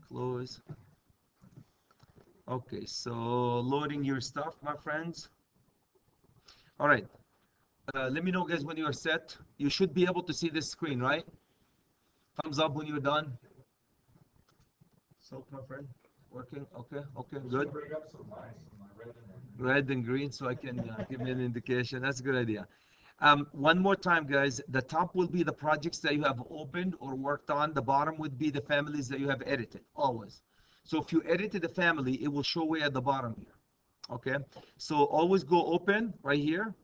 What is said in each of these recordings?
Close. Okay, so loading your stuff, my friends. All right. Let me know, guys, when you are set. You should be able to see this screen, right? Thumbs up when you're done. So, my friend, working. Okay, okay, good. Red and green, so I can give me an indication. That's a good idea. One more time, guys. The top will be the projects that you have opened or worked on. The bottom would be the families that you have edited, always. So if you edited the family, it will show way at the bottom here. Okay, so always go open right here.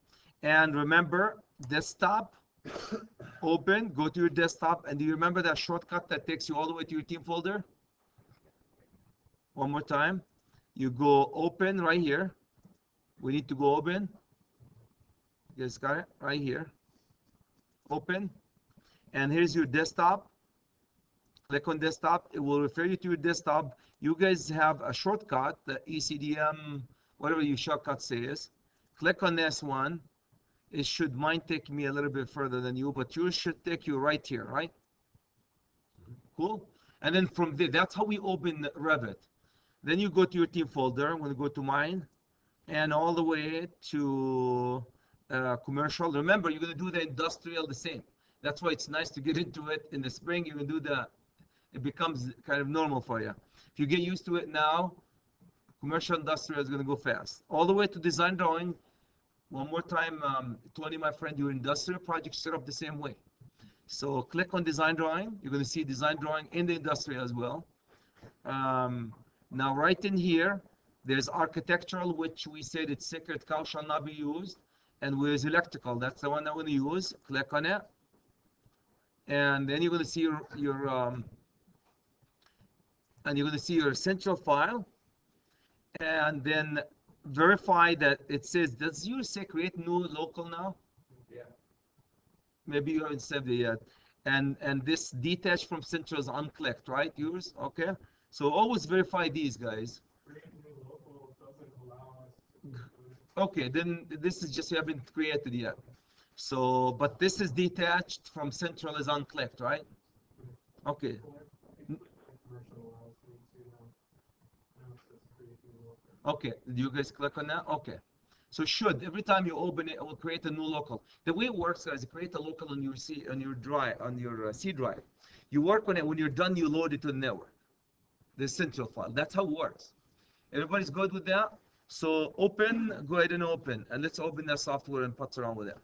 And remember, desktop, open, go to your desktop. And do you remember that shortcut that takes you all the way to your team folder? One more time. You go open right here. We need to go open. You guys got it? Right here. Open. And here's your desktop. Click on desktop. It will refer you to your desktop. You guys have a shortcut, the ECDM, whatever your shortcut says. Click on this one. It should, mine take me a little bit further than you, but yours should take you right here, right? Cool. And then from there, that's how we open Revit. Then you go to your team folder. I'm going to go to mine and all the way to commercial. Remember, you're going to do the industrial the same. That's why it's nice to get into it in the spring. You can do it becomes kind of normal for you. If you get used to it now, commercial industrial is going to go fast. All the way to design drawing. One more time, Tony, my friend, your industrial project set up the same way. So click on design drawing. You're going to see design drawing in the industrial as well. Now, right in here, there's architectural, which we said it's sacred cow shall not be used. And where's electrical? That's the one I'm going to use. Click on it. And then you're going to see your essential file. And then verify that it says, does yours say create new local now? Yeah. Maybe you haven't saved it yet. And this detached from central is unclicked, right? Yours? Okay. So always verify these, guys. Okay, then this is just you haven't created yet. So, but this is detached from central is unclicked, right? Okay. Okay, did you guys click on that? Okay. So should every time you open it, it will create a new local. The way it works, guys, create a local on your C drive. You work on it. When you're done, you load it to the network, the central file. That's how it works. Everybody's good with that? So open, go ahead and open, and let's open that software and putz around with it.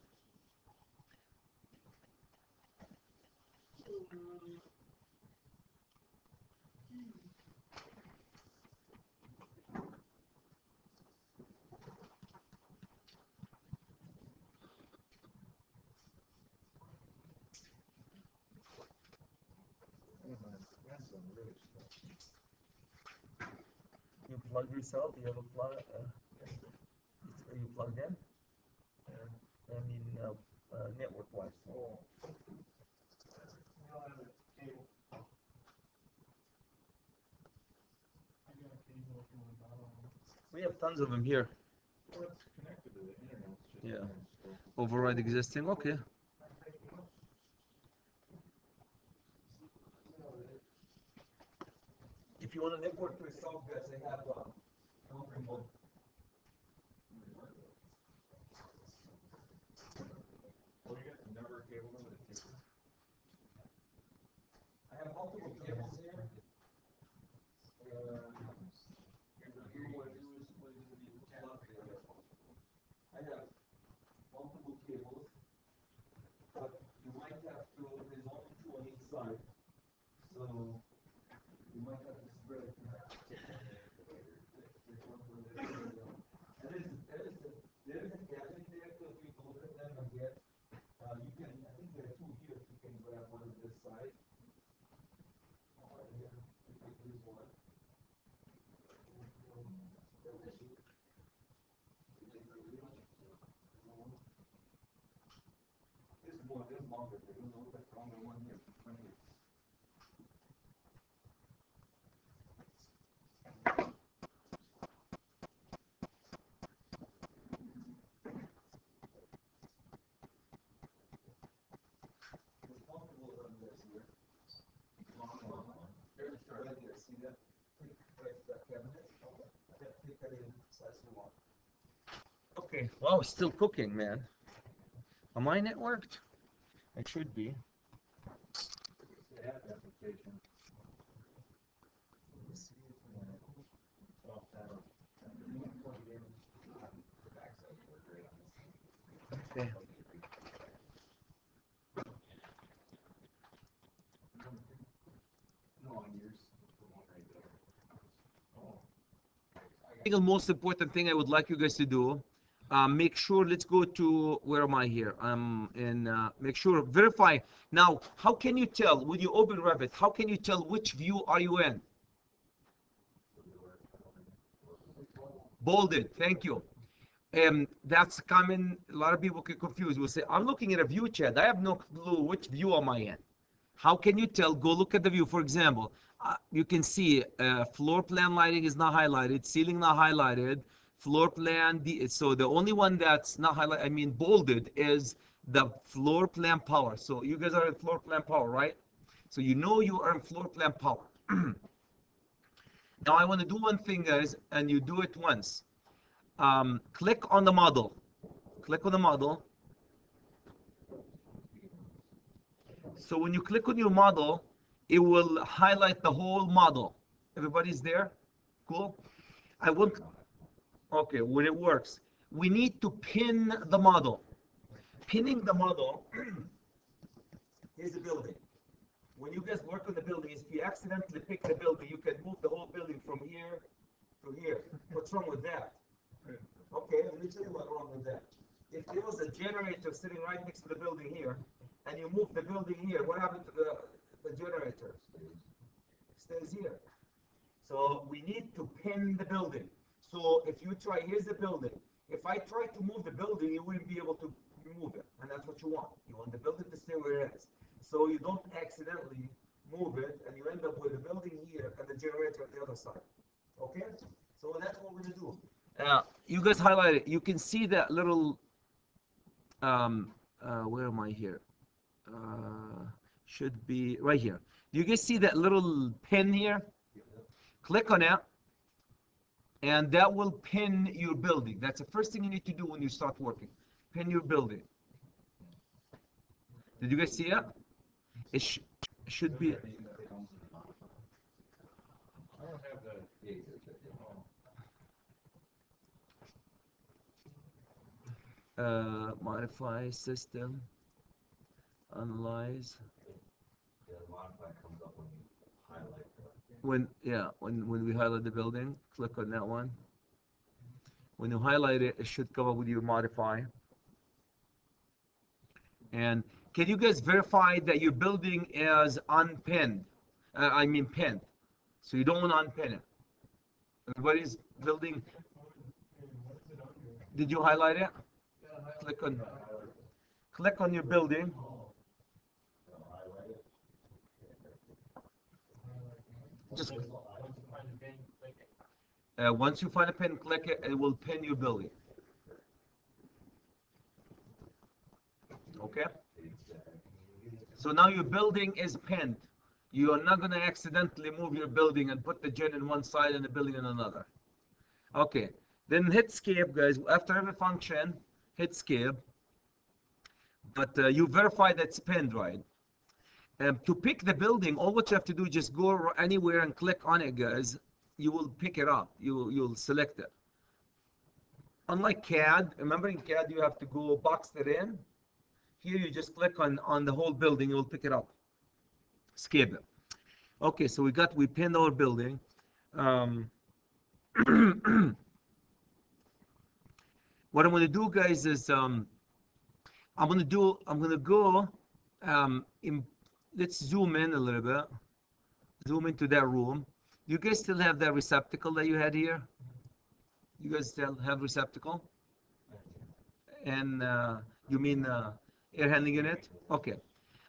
You plug yourself. You have a plug. Are you plugged in? I mean, network-wise. Oh. We have tons of them here. Well, it's connected to the internet. Yeah. Override existing. Okay. If you want to network to yourself, guys, they have country mode. Well, you got the network cable with a cable. I have multiple cables here. I have multiple cables, but you might have to, there's only two on each side, so you might have to spread it. There is a gadget there, so if you can look at them and get, you can, I think there are two here, you can grab one on this side. Here, you can use one. There's longer, there's a little bit longer one here. There's multiple of them this year. Right there, see that? Take that cabinet. Okay. Take that in, size you want. Okay. Wow, it's still cooking, man. Am I networked? It should be. CAD application. Soft panel. The backside work great on this. Okay. No, on yours. The one right there. Oh. I think the most important thing I would like you guys to do, make sure, let's go to, where am I here? Make sure, verify. Now, how can you tell, when you open Revit, how can you tell which view are you in? Bolded, thank you. That's common, a lot of people get confused. Will say, I'm looking at a view chat, I have no clue which view am I in. How can you tell? Go look at the view. For example, you can see floor plan lighting is not highlighted, ceiling not highlighted, floor plan. So the only one that's not highlighted, I mean bolded, is the floor plan power. So you guys are in floor plan power, right? So you know you are in floor plan power. Now I want to do one thing, guys, and you do it once. Click on the model. Click on the model. So when you click on your model, it will highlight the whole model. Everybody's there? Cool. I want, okay, when it works, we need to pin the model. Pinning the model, here's the building. When you guys work on the building, if you accidentally pick the building, you can move the whole building from here to here. What's wrong with that? Okay, let me tell you what's wrong with that. If there was a generator sitting right next to the building here, and you move the building here, what happened to the generator? Stays here. So we need to pin the building. So if you try, here's the building. If I try to move the building, you wouldn't be able to move it. And that's what you want. You want the building to stay where it is. So you don't accidentally move it, and you end up with the building here and the generator on the other side. Okay? So that's what we're going to do. You guys highlight it. You can see that little, where am I here? Should be right here. Do you guys see that little pin here? Click on it, and that will pin your building. That's the first thing you need to do when you start working. Pin your building. Did you guys see it? It should be. I don't have the. Modify system. Analyze. Yeah, modify comes up when you highlight When we highlight the building, click on that one. When you highlight it, it should come up with your modify. And can you guys verify that your building is unpinned? I mean pinned. So you don't want to unpin it. Everybody's building. Did you highlight it? Click on your building. Just once you find a pin, click it. It will pin your building. Okay. So now your building is pinned. You are not going to accidentally move your building and put the gen in one side and the building in another. Okay. Then hit escape, guys. After every function, hit escape. But you verify that's pinned, right? To pick the building, all what you have to do is just go anywhere and click on it, guys. You will pick it up. You'll select it. Unlike CAD, remember in CAD you have to go box it in. Here you just click on the whole building, you'll pick it up. Escape it. Okay, so we pinned our building. What I'm going to do, guys, is I'm going to go let's zoom in a little bit. Zoom into that room. You guys still have that receptacle that you had here? You guys still have receptacle? And you mean air handling unit? Okay.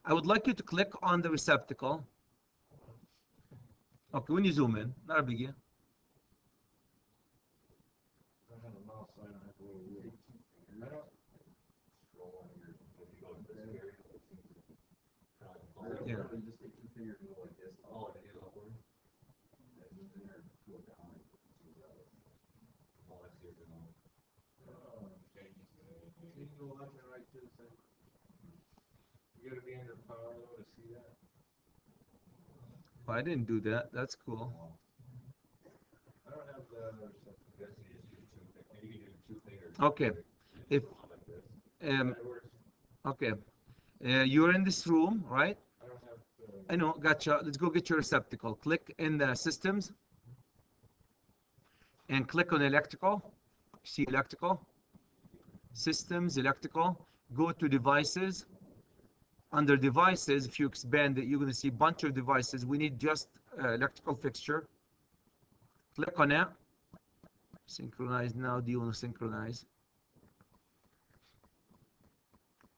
I would like you to click on the receptacle. Okay, when you zoom in, not a biggie. Yeah. the left and right to the same. You gotta be under power law to see that. Oh, I didn't do that. That's cool. I don't have the Guess you just use maybe you can do 2 fingers. Okay. If Like this. that works. okay, you're in this room, right? I don't have the. I know. Gotcha. Let's go get your receptacle. Click in the systems and click on electrical. See electrical. Systems, electrical. Go to devices. Under devices, if you expand it, you're going to see a bunch of devices. We need just electrical fixture. Click on it. Synchronize now. Do you want to synchronize?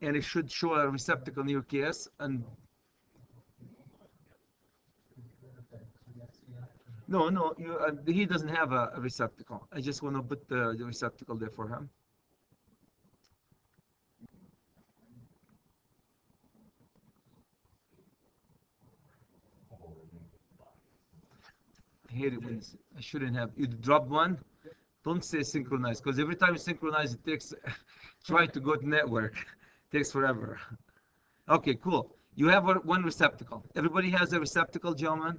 And it should show a receptacle in your case. And no, he doesn't have a receptacle. I just want to put the receptacle there for him. I hate it when I shouldn't have. You drop one, don't say synchronize, because every time you synchronize, it takes, try to go to network. It takes forever. Okay, cool. You have one receptacle. Everybody has a receptacle, gentlemen?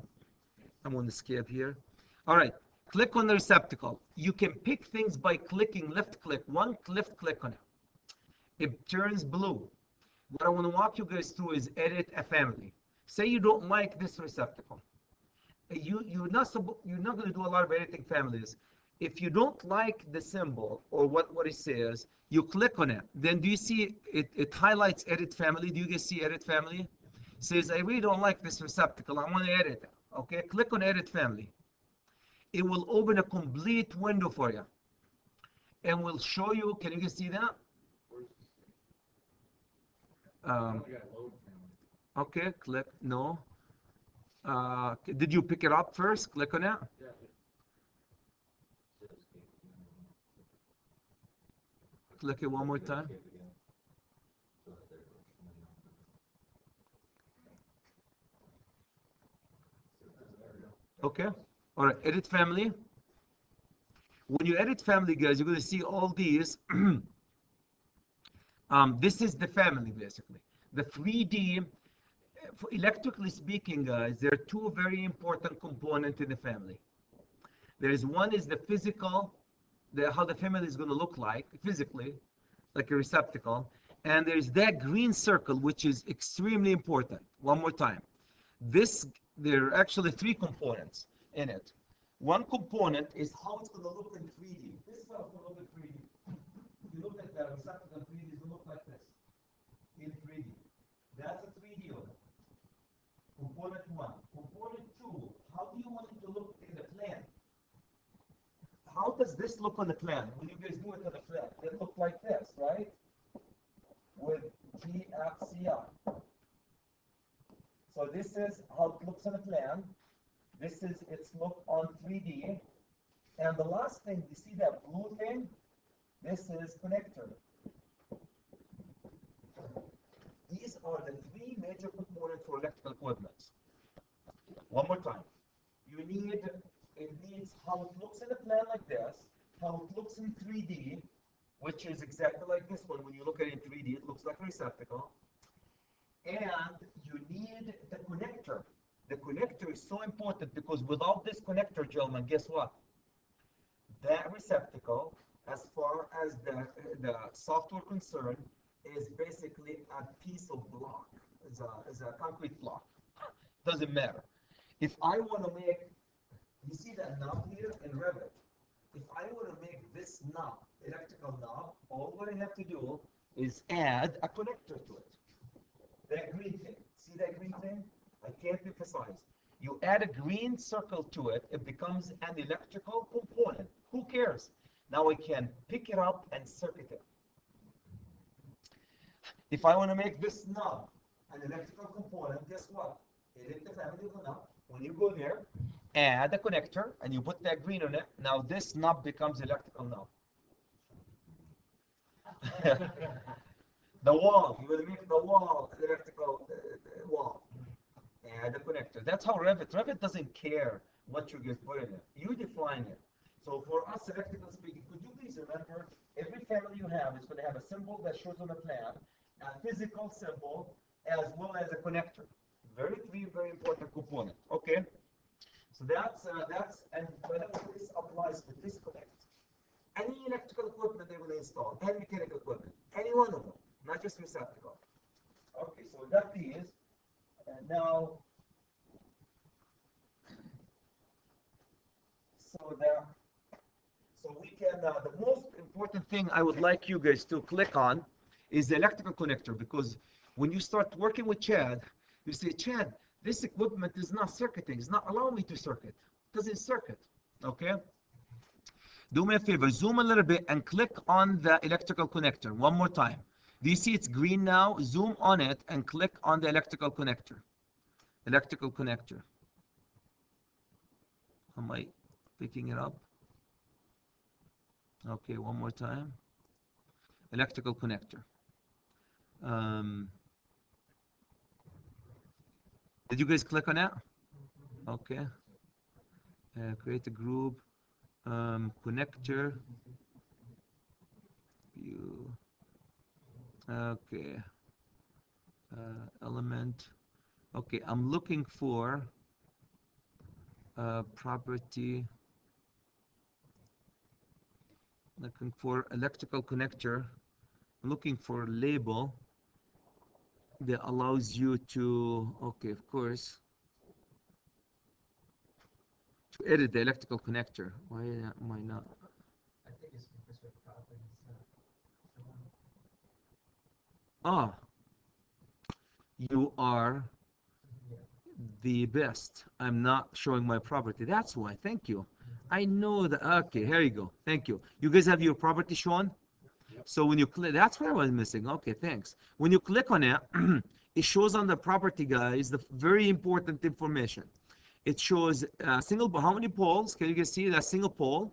I'm on the escape here. All right, click on the receptacle. You can pick things by clicking left click, left click on it. It turns blue. What I want to walk you guys through is edit a family. Say you don't like this receptacle. You're not going to do a lot of editing families. If you don't like the symbol or what it says, you click on it. Then do you see it highlights edit family? Do you guys see edit family? It says I really don't like this receptacle. I want to edit it. Okay, click on edit family. It will open a complete window for you, and will show you. Can you guys see that? I only got load family. Okay, click no. Did you pick it up first? Click on it. Yeah. Click it one more time. Okay. All right. Edit family. When you edit family, guys, you're going to see all these. This is the family, basically. The 3D, electrically speaking, guys, there are two very important components in the family. There is one is the physical, how the family is going to look like physically, like a receptacle. And there's that green circle, which is extremely important. One more time. There are actually three components in it. One component is how it's going to look in 3D. This is how it's going to look in 3D. If you look at the receptacle in 3D, it's going to look like this in 3D. That's a 3D of it. Component one. Component two, how do you want it to look in the plan? How does this look on the plan? When you guys do it on the plan, it looks like this, right? With GFCI. So this is how it looks on the plan. This is its look on 3D. And the last thing, you see that blue thing? This is connector. These are the three major components for electrical equipment. One more time. It needs how it looks in a plan like this, how it looks in 3D, which is exactly like this one. When you look at it in 3D, it looks like a receptacle. And you need the connector. The connector is so important because without this connector, gentlemen, guess what? That receptacle, as far as the software concerned, is basically a piece of block. Is a concrete block. Doesn't matter. If I want to make, you see that knob here in Revit? If I want to make this knob, electrical knob, all what I have to do is add a connector to it. That green thing. See that green thing? I can't emphasize. You add a green circle to it, it becomes an electrical component. Who cares? Now I can pick it up and circuit it. If I want to make this knob an electrical component, guess what? Edit the family of the knob. When you go there, add a connector, and you put that green on it. Now this knob becomes electrical knob. The wall, you're going to make the wall electrical wall. Add a connector. That's how Revit doesn't care what you guys put in it. You define it. So for us, electrical speaking, could you please remember, every family you have is going to have a symbol that shows on the plan, a physical symbol, as well as a connector. Three very important component. Okay. So and whenever this applies to disconnect, any electrical equipment they're going to install, any mechanical equipment, any one of them, not just receptacle. Okay, so we got these, and now, so we can, the most important thing I would like you guys to click on is the electrical connector, because when you start working with CAD, you say, CAD, this equipment is not circuiting, it's not allowing me to circuit, it doesn't circuit, okay? Do me a favor, zoom a little bit and click on the electrical connector one more time. Do you see it's green now? Zoom on it and click on the electrical connector. Electrical connector. Am I picking it up? Okay, one more time. Electrical connector. Did you guys click on it? Okay. Create a group. Connector. View. Okay. Element. Okay, I'm looking for property. Looking for electrical connector. I'm looking for label that allows you to, okay, of course, to edit the electrical connector. Why am I not? I think it's because we're probably Ah, you are the best. I'm not showing my property. That's why. Thank you. I know that. Okay, here you go. Thank you. You guys have your property shown? So when you click, that's what I was missing. Okay, thanks. When you click on it, it shows on the property, guys, the very important information. It shows how many poles? Can you guys see that single pole?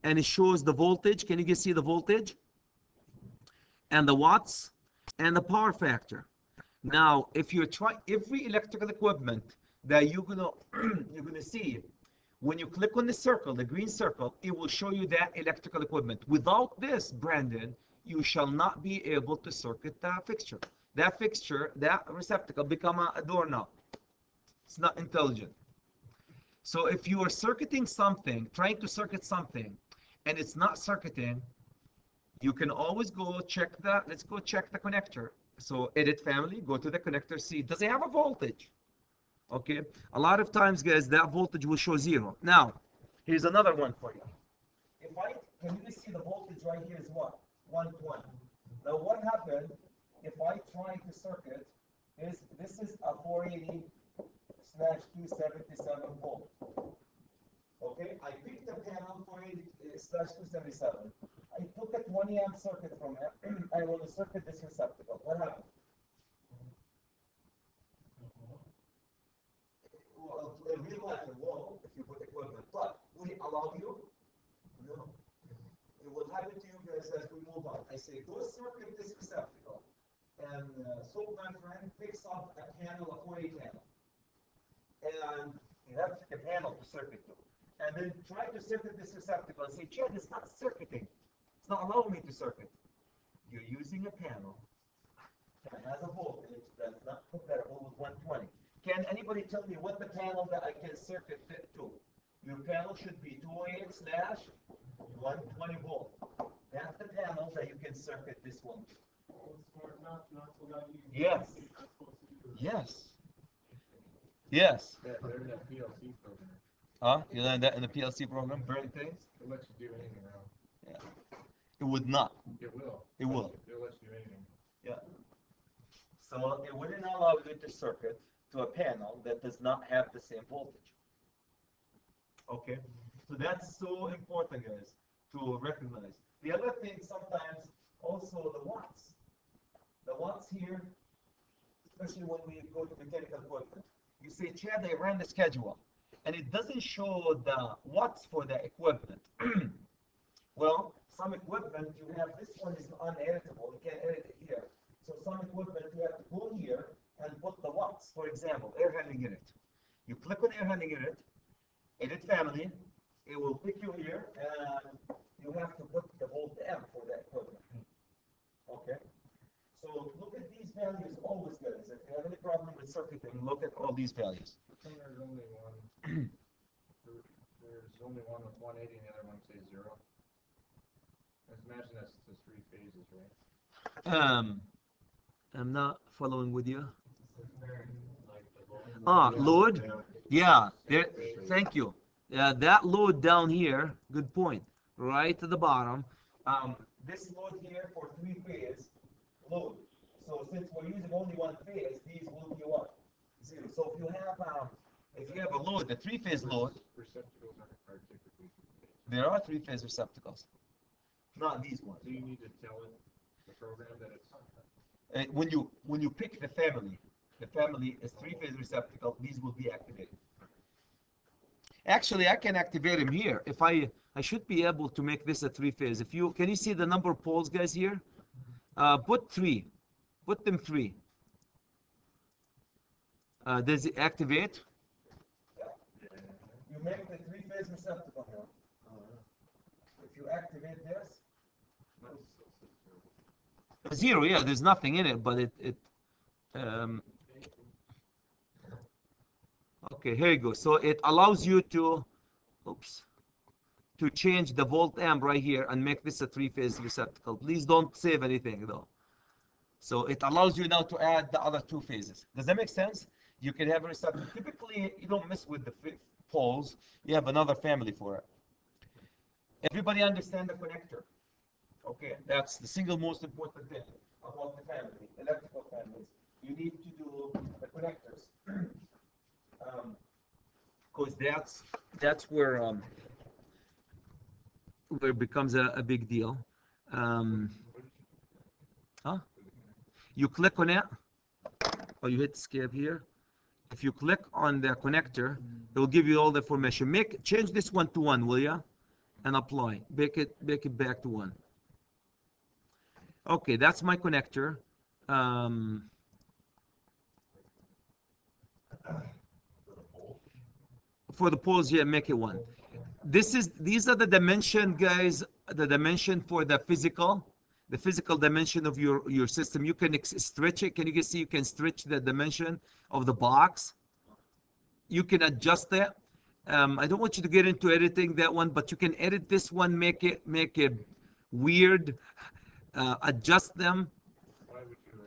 And it shows the voltage. Can you guys see the voltage? And the watts and the power factor. Now, if you try every electrical equipment that you're gonna see, when you click on the circle, the green circle, it will show you that electrical equipment. Without this, Brandon, you shall not be able to circuit that fixture. That fixture, that receptacle, become a doorknob. It's not intelligent. So if you are circuiting something, trying to circuit something, and it's not circuiting, you can always go check that. Let's go check the connector. So edit family, go to the connector, see, does it have a voltage? Okay, a lot of times, guys, that voltage will show 0. Now, here's another one for you. Can you see the voltage right here is what? 120. Now, what happened if I try to circuit this is a 480/277 volt. Okay, I picked the panel 480/277. I took a 20 amp circuit from it. I want to circuit this receptacle. What happened? Well, in real life, it won't if you put equipment, but would it allow you? No. It will happen to you guys as we move on. I say, go circuit this receptacle. And so my friend picks up a panel, a 480 panel. And you have to pick a panel to circuit to. And then try to circuit this receptacle and say, Chad, it's not circuiting. It's not allowing me to circuit. You're using a panel that has a voltage that's not compatible with 120. Can anybody tell me what the panel that I can circuit fit to? Your panel should be 208/120 volt. That's the panel that you can circuit this one. Yes. Yes. Yes. They're in that PLC program. Huh? You learned that in the PLC program? Burn things? It lets you do anything now. Yeah. It would not. It will. It will. It lets you do anything. Yeah. So it wouldn't allow you to circuit to a panel that does not have the same voltage. Okay? So that's so important, guys, to recognize. The other thing sometimes also the watts. The watts here, especially when we go to mechanical equipment. You say, Chad, I ran the schedule, and it doesn't show the watts for the equipment. Well, some equipment, you have, this one is uneditable, you can't edit it here. So some equipment, you have to go here and put the watts. For example, air handling unit. You click on air handling unit, edit family, it will pick you here, and you have to put the volt amp for that equipment. Okay. So look at these values always, guys. If you have any problem with circuiting, look at all these values. How come there's only one, there's only one with 180 and the other one says 0? Let's imagine that's the 3 phases, right? I'm not following with you. Like the Load. Yeah. There. Thank you. That load down here. Good point. Right at the bottom. This load here for 3-phase load. So since we're using only 1 phase, these will be what? 0. So if you have a load, the 3-phase load, receptacles are typically 3 phases. there are 3-phase receptacles. Not these ones. Do you need to tell it, the program, that it's When you pick the family is 3-phase receptacle. These will be activated. Actually, I can activate them here. If I should be able to make this a 3-phase. If you can you see the number of poles, guys, here? Put 3. Put them 3. Does it activate? You make the 3-phase receptacle here. If you activate this, 0. Yeah, there's nothing in it, but okay, here you go. So it allows you to, to change the volt amp right here and make this a 3-phase receptacle. Please don't save anything though. So it allows you now to add the other 2 phases. Does that make sense? You can have a receptacle. Typically, you don't mess with the poles. You have another family for it. Everybody understand the connector? Okay, that's the single most important thing about the family, electrical families. You need to do the connectors. Because that's where it becomes a big deal. You click on it, or you hit escape here. If you click on the connector, it will give you all the information. Change this one to 1, will ya? And apply. Make it back to 1. Okay, that's my connector. For the poles here, make it 1. These are the dimension, guys. The dimension for the physical dimension of your system. You can stretch it. Can you guys see? You can stretch the dimension of the box. You can adjust that. I don't want you to get into editing that one, but you can edit this one. Make it weird. Adjust them. Why would you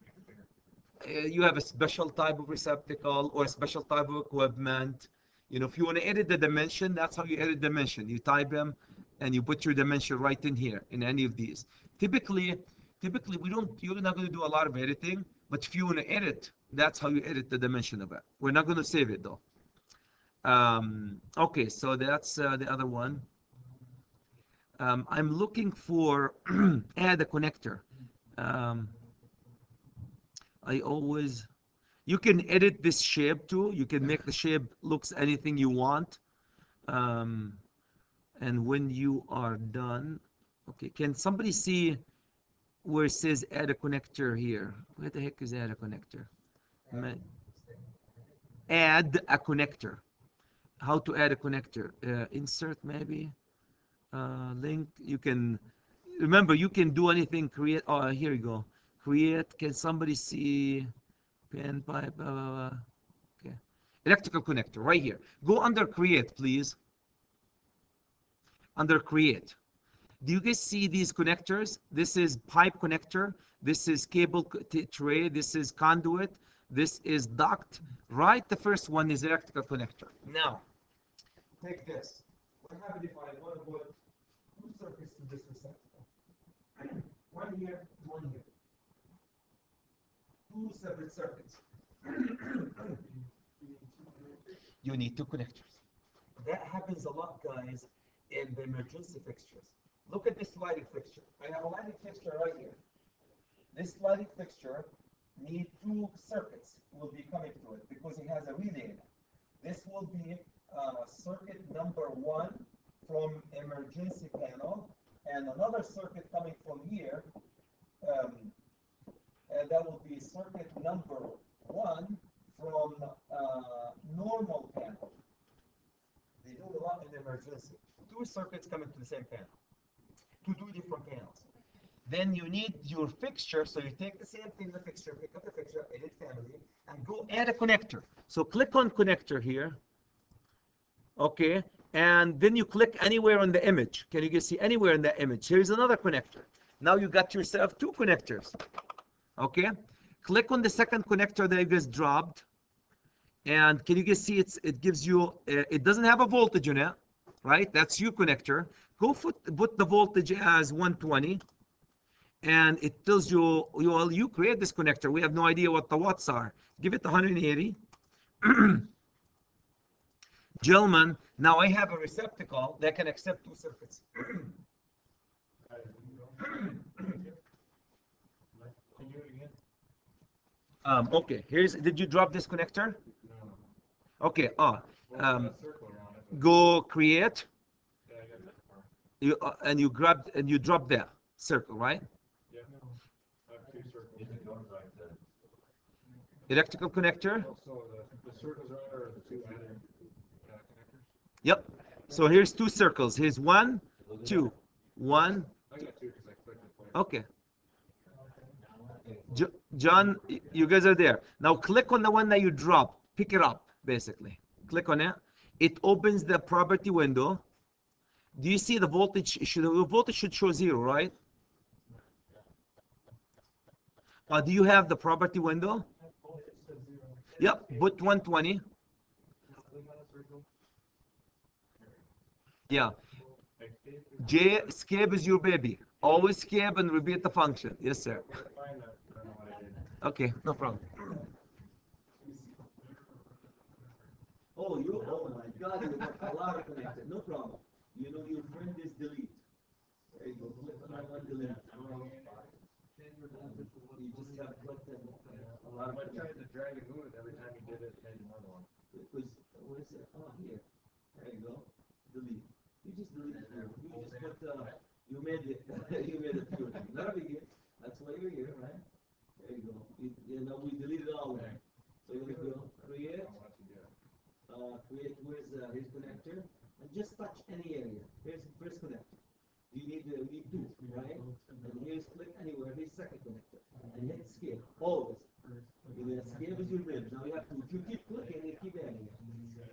make it bigger? You have a special type of receptacle or a special type of equipment. You know, if you want to edit the dimension, that's how you edit dimension. You type them and you put your dimension right in here in any of these. Typically you're not going to do a lot of editing, but if you want to edit, that's how you edit the dimension of it. We're not going to save it though. Okay, so that's the other one. I'm looking for add a connector. You can edit this shape too. You can make the shape looks anything you want. And when you are done, okay, can somebody see where it says add a connector here? Where the heck is add a connector? Add a connector. How to add a connector? Insert maybe. Link. You can remember you can do anything. Create. Oh, here you go. Create. Can somebody see? Pen pipe. Okay. Electrical connector right here. Go under create, please. Under create. Do you guys see these connectors? This is pipe connector. This is cable tray. This is conduit. This is duct. Right. The first one is electrical connector. Now, take this. What happens if I want to put 2 circuits to this receptacle? One here, one here. 2 separate circuits. You need 2 connectors. That happens a lot, guys, in the emergency fixtures. Look at this lighting fixture. I have a lighting fixture right here. This lighting fixture needs 2 circuits will be coming to it because it has a relay in it. This will be circuit number 1 from emergency panel, and another circuit coming from here, and that will be circuit number 1 from normal panel. They do a lot in emergency. 2 circuits coming to the same panel. To 2 different panels. Then you need your fixture, so you take the same thing, the fixture, pick up the fixture, edit family, and go add a connector. So click on connector here, okay, and then you click anywhere on the image. Can you guys see anywhere in the image? Here's another connector. Now you got yourself 2 connectors, okay? Click on the second connector that you guys dropped, and can you guys see it gives you, it doesn't have a voltage in it, right? That's your connector. Go put the voltage as 120. And it tells you, well, you create this connector. We have no idea what the watts are. Give it 180. Gentlemen, now I have a receptacle that can accept 2 circuits. Okay, did you drop this connector? No. Okay, Well, a circle around it. go create, Yeah, I got that far. and you drop that circle, right? Yeah. I have 2 circles. If it goes like that, Electrical connector. So the circles are the 2 added connectors? Yep. So here's 2 circles. Here's 1, 2, 1. I got 2 because I clicked it twice. Okay. John, you guys are there. Now click on the one that you dropped. Pick it up, basically. Click on it. It opens the property window. Do you see the voltage? The voltage should show 0, right? Do you have the property window? Yep, put 120. Yeah. J, escape is your baby. Always escape and repeat the function. Yes, sir. Okay, no problem. Oh, oh my God, you got a lot of connected. No problem. You know your friend is delete. There you go. Click on that one, delete. You just have collected a lot of. I tried to drag and move it every time you did it, made another one. Because what is it? Oh, here. There you go. Delete. You just delete it. You just put. You made it. You made it pure. Not a big deal. That's why you're here, right? There you go. You know we deleted all of them. So you're gonna go create. Create. Where's his connector? And just touch any area. Here's the first connector. You need 2, right? And here's click anywhere. Here's second connector. And hit escape. Always. You will escape as your ribs. Now you have to. If you keep clicking, you keep adding it.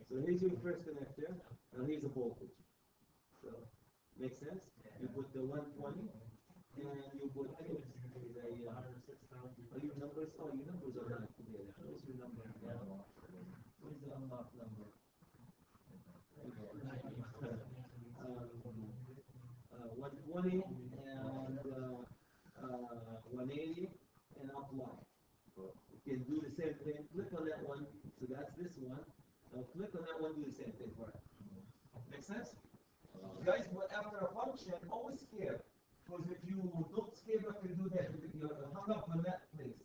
So here's your first connector. Now here's a voltage. So makes sense? You put the 120 and you put your numbers. Oh, your numbers are not together. Where's your number? Where's the unlock number? 120 and 180 and apply. You can do the same thing. Click on that one. So that's this one. Now click on that one. Do the same thing for it. Make sense? Guys, after a function, always skip. Because if you don't skip after you do that, you're hung up on that place.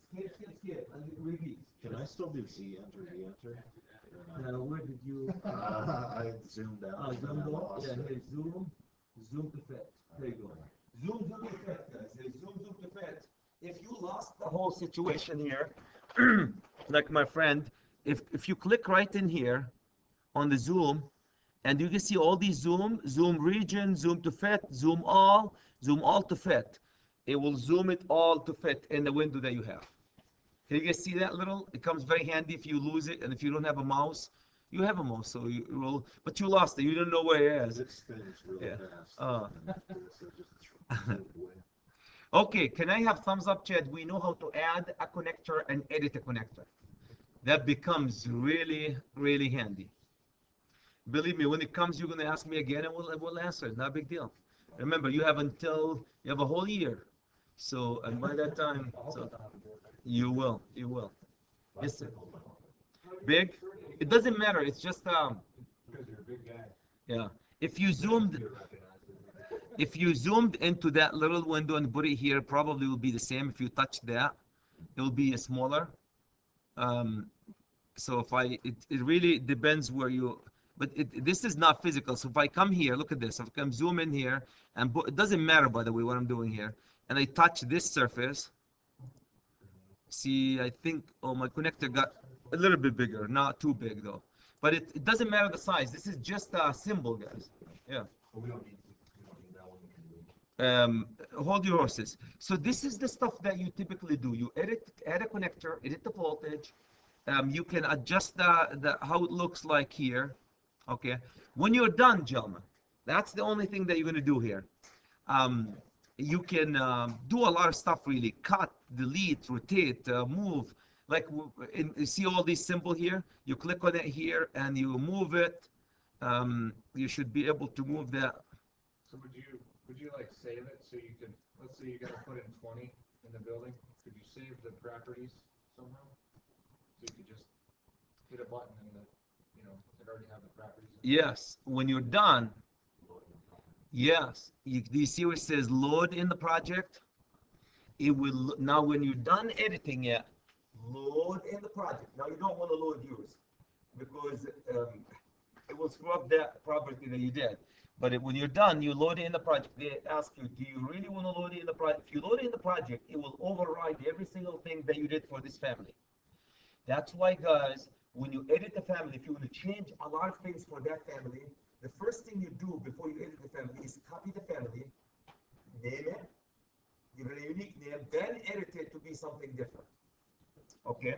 Skip, and it repeats. can I still do Z enter, V enter? Where did you? I zoomed out. and Zoom I out. lost Yeah, it. here, zoom to fit. There you go. Zoom to fit, guys. Hey, zoom to fit. If you lost the whole situation here, like my friend, if you click right in here on the zoom, and you can see all these zoom region, zoom to fit, zoom all to fit. It will zoom it all to fit in the window that you have. Can you guys see that little? It comes very handy if you lose it, and if you don't have a mouse, you have a mouse, so you roll, but you lost it. You don't know where it is. This thing's really Yeah. fast. So just zoomed away. Okay, can I have thumbs up, Chad? We know how to add a connector and edit a connector. That becomes really, really handy. Believe me, when it comes, you're going to ask me again, and we'll answer. Not a big deal. Remember, you have a whole year. So, and by that time, so you will. Yes, sir. Big? It doesn't matter. It's just Because you're a big guy. yeah. If you zoomed into that little window and put it here, probably will be the same. If you touch that, it will be smaller. So it really depends where you. But this is not physical. So if I come here, look at this. If I come zoom in here, and it doesn't matter, by the way, what I'm doing here, and I touch this surface. See, I think, oh, my connector got a little bit bigger, not too big though. But it doesn't matter the size. This is just a symbol, guys. Yeah. But we don't need that one. We can do. Hold your horses. So this is the stuff that you typically do. You add a connector, edit the voltage. You can adjust the how it looks like here. Okay. When you're done, gentlemen, that's the only thing that you're going to do here. You can do a lot of stuff really. Cut, delete, rotate, move. Like you see all these symbols here. You click on it here and you move it. You should be able to move that. So would you like save it so you could, let's say you gotta put in 20 in the building, could you save the properties somehow? So you could just hit a button and it already have the properties in it? Yes, when you're done, yes. Do you see where it says load in the project? It will, now when you're done editing it, load in the project. Now you don't want to load yours because it will screw up that property that you did. But when you're done, you load it in the project. They ask you, do you really want to load it in the project? If you load it in the project, it will override every single thing that you did for this family. That's why, guys, when you edit the family, if you want to change a lot of things for that family, the first thing you do before you edit the family is copy the family, name it, give it a unique name, then edit it to be something different. Okay?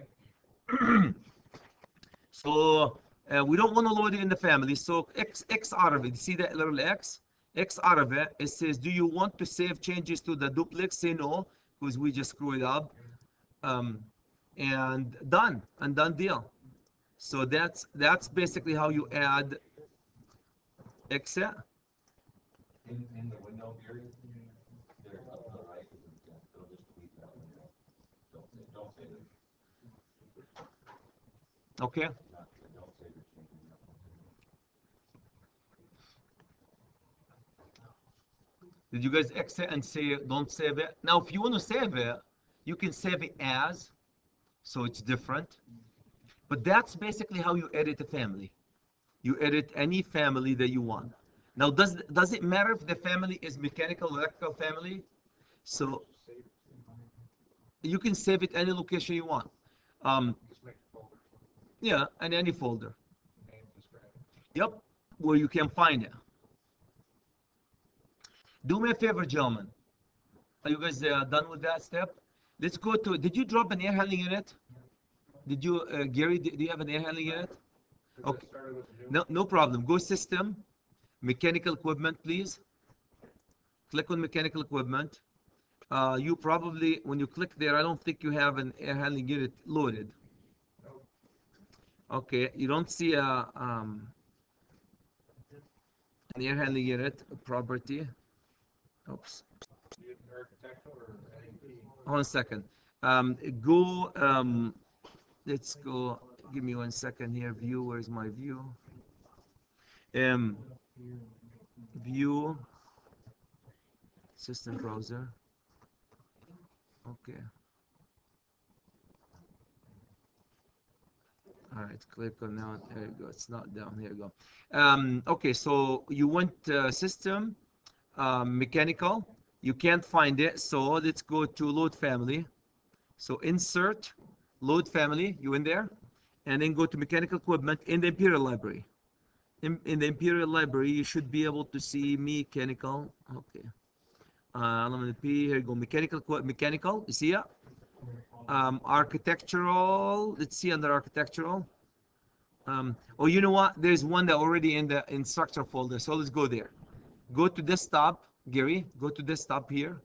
So we don't want to load it in the family. So X out of it. See that little X? X out of it. It says, do you want to save changes to the duplex? Say no, because we just screw it up. And done. And done deal. So that's basically how you add exit. In the window, Gary, there's up to the right, they'll just delete that window. Don't save it. Okay. Don't save your changes. Did you guys exit and say don't save it? Now, if you want to save it, you can save it as, so it's different. But that's basically how you edit a family. You edit any family that you want. Now, does it matter if the family is mechanical, electrical family? So you can save it any location you want. Just make a folder, Yeah, in any folder. name, describe it. Yep, where you can find it. Do me a favor, gentlemen. Are you guys done with that step? Let's go to, did you drop an air handling unit? Did you, Gary, do you have an air handling unit? Because Okay. it started with the new. No problem. Go system, mechanical equipment, please. Click on mechanical equipment. You probably, when you click there, I don't think you have an air handling unit loaded. Nope. Okay, you don't see an air handling unit property. Oops. You did architectural or AEP? Hold on a second. Let's go. Give me 1 second here. View. Where's my view? View. System browser. Okay. All right. Click on that. There you go. It's not down. Here you go. Okay. So you want system, mechanical. You can't find it. So let's go to load family. So insert, load family. You in there? And then go to mechanical equipment in the Imperial Library. In the Imperial Library, you should be able to see mechanical. Okay. Element P, here you go. Mechanical, you see it? Architectural, let's see under architectural. Oh, you know what? There's one that already in the instructor folder. So let's go there. Go to desktop, Gary. Go to desktop here.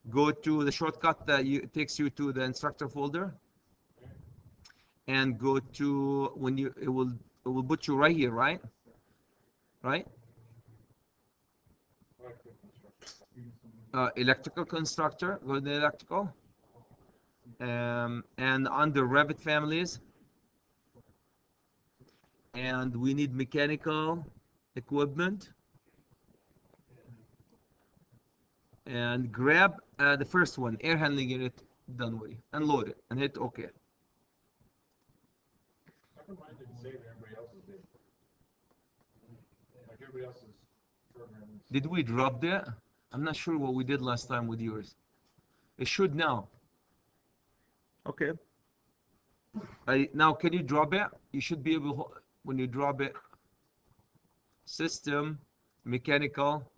Go to the shortcut that takes you to the instructor folder. And go to when you it will put you right here, right? Right? Electrical constructor. Go to the electrical. And under Revit families. And we need mechanical equipment. And grab the first one, air handling unit. Don't worry, and load it and hit OK. How come mine didn't save and everybody else's did? Like everybody else's program. Did we drop that? I'm not sure what we did last time with yours. It should now. Okay. Now, can you drop it? You should be able, when you drop it, system, mechanical,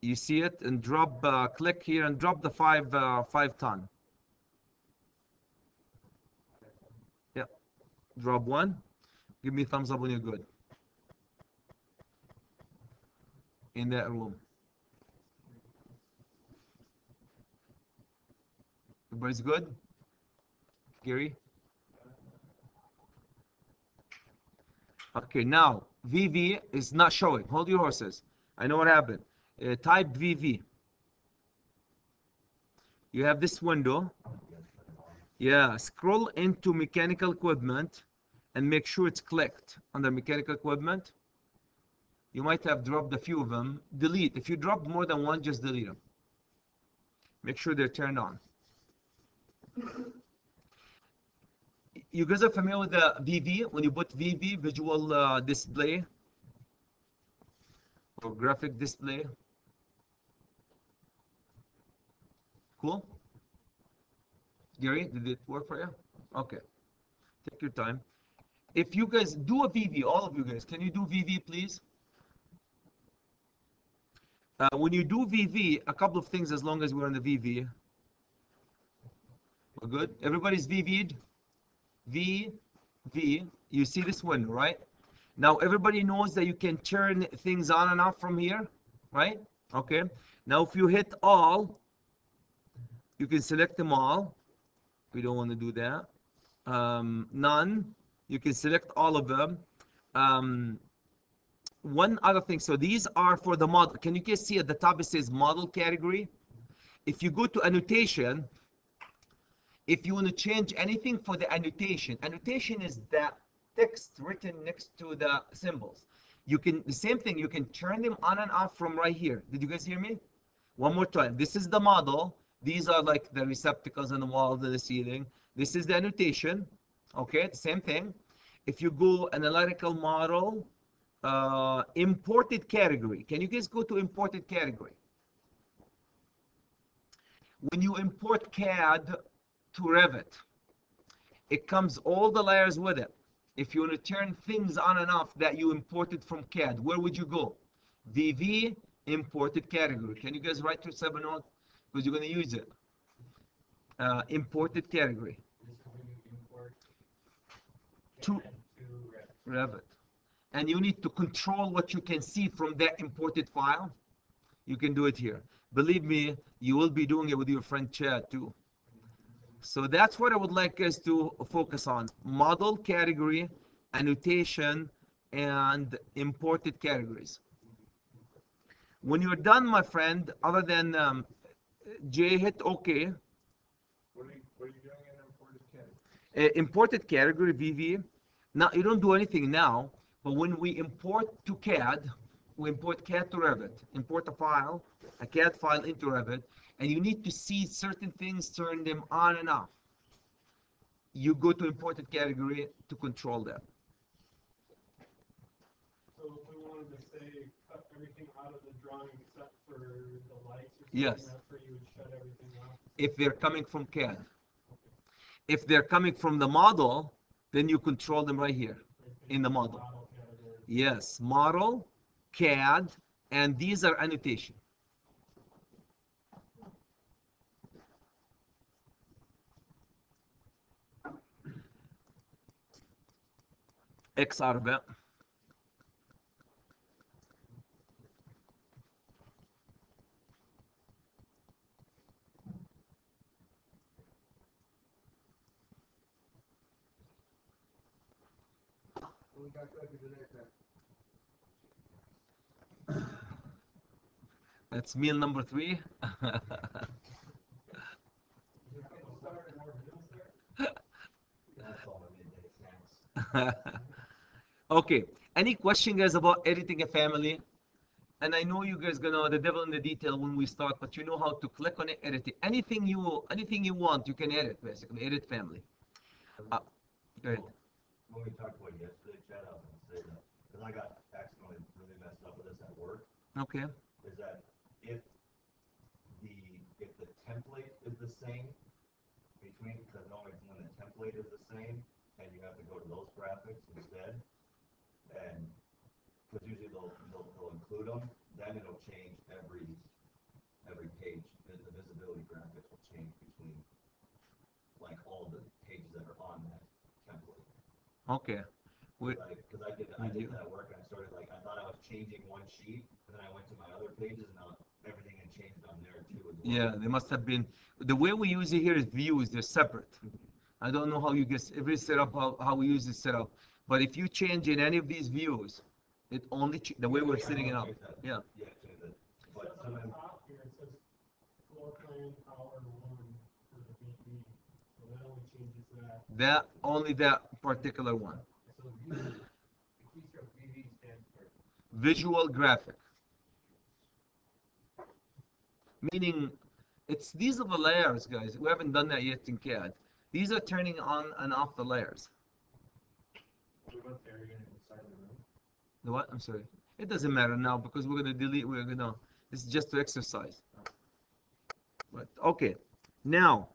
you see it, and drop, click here and drop the 5 ton. Yeah, drop one. Give me a thumbs up when you're good. In that room. Everybody's good? Gary? Okay, now, VV is not showing. Hold your horses. I know what happened. Type VV. You have this window. Yeah, scroll into mechanical equipment and make sure it's clicked under mechanical equipment. You might have dropped a few of them. Delete. If you dropped more than one, just delete them. Make sure they're turned on. You guys are familiar with the VV? When you put VV, visual display or graphic display. Cool? Gary, did it work for you? Okay. Take your time. If you guys do a VV, all of you guys, can you do VV, please? When you do VV, a couple of things as long as we're on the VV. We're good? Everybody's VV'd? V, you see this window, right? Now everybody knows that you can turn things on and off from here, right? Okay. Now if you hit all, you can select them all. We don't want to do that. None, you can select all of them. One other thing, so these are for the model. Can you guys see at the top it says model category? If you go to annotation, if you want to change anything for the annotation, annotation is the text written next to the symbols. You can, the same thing, you can turn them on and off from right here. Did you guys hear me? One more time. This is the model. These are like the receptacles on the walls and the ceiling. This is the annotation. Okay, same thing. If you go analytical model, imported category. Can you guys go to imported category? When you import CAD to Revit, it comes all the layers with it. If you want to turn things on and off that you imported from CAD, where would you go? VV, imported category. Can you guys write yourself a note? Because you're going to use it. Imported category. To Revit. And you need to control what you can see from that imported file. You can do it here. Believe me, you will be doing it with your friend Chad too. So that's what I would like us to focus on. Model category, annotation, and imported categories. When you're done, my friend, other than J, hit OK. What are you doing in imported category? Imported category, VV. Now, you don't do anything now, but when we import to CAD, we import CAD to Revit, import a file, a CAD file into Revit, and you need to see certain things, turn them on and off. You go to imported category to control that. So if we wanted to say cut everything out of the drawing except for the lights or something, Yes. that's where you would shut everything off? If they're coming from CAD. If they're coming from the model, then you control them right here in the model. Category. Yes, model, CAD, and these are annotation. X out of it. We got cookie today, That's meal number 3. That's all my midday snacks. Okay, any question guys about editing a family? And I know you guys gonna the devil in the detail when we start, but you know how to click on it, edit it. Anything you want, you can edit basically. Edit family. Go ahead. When we talked about yesterday, Chad, I was gonna say that, because I got accidentally really messed up with this at work, Okay. is that if the template is the same, between, because normally when the template is the same, and you have to go to those graphics instead, and, because usually they'll include them, then it'll change every page, the visibility graphics will change between, like, all the pages that are on that template. Okay. Because I did that work, and I started, like, I thought I was changing one sheet, and then I went to my other pages, and now everything had changed on there too as well. Yeah, they must have been. The way we use it here is views, they're separate. I don't know how you get every setup, how we use this setup. But if you change in any of these views, it only, the way we're setting it up. Yeah. Yeah, change it. But At the sometimes, top here, it says floor plan power 1 for the BB, so that only changes that. Only that particular one. So the key stroke VV stands for Visual graphic. Meaning, these are the layers, guys. We haven't done that yet in CAD. These are turning on and off the layers. what about the area inside the room? The what? I'm sorry. It doesn't matter now because we're gonna delete. This is just to exercise. But okay, now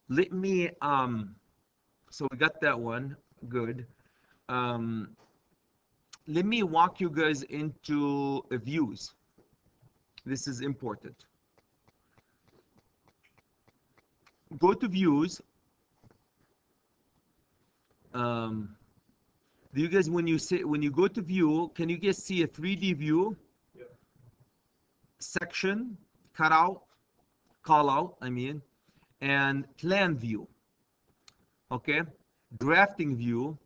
let me. So we got that one. Good. Let me walk you guys into views. This is important. Go to views. Do you guys, when you go to view, can you guys see a 3D view? Yep. Section, cutout, call out, and plan view. Okay, drafting view.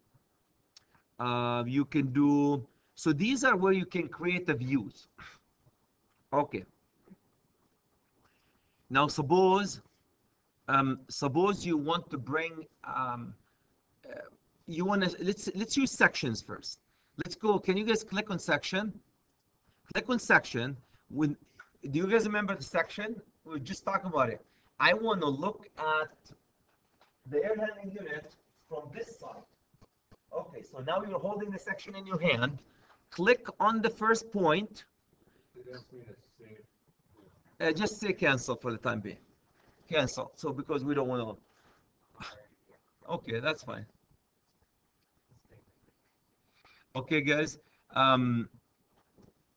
You can do, so these are where you can create the views. Okay. Now suppose you want to bring let's use sections first. Let's go. Can you guys click on section? Click on section. Do you guys remember the section? We were just talking about it. I want to look at the air handling unit from this side. Okay, so now you're holding the section in your hand. Click on the first point. It asks me to save. Just say cancel for the time being. Cancel. So because we don't want to. Okay, that's fine. Okay, guys.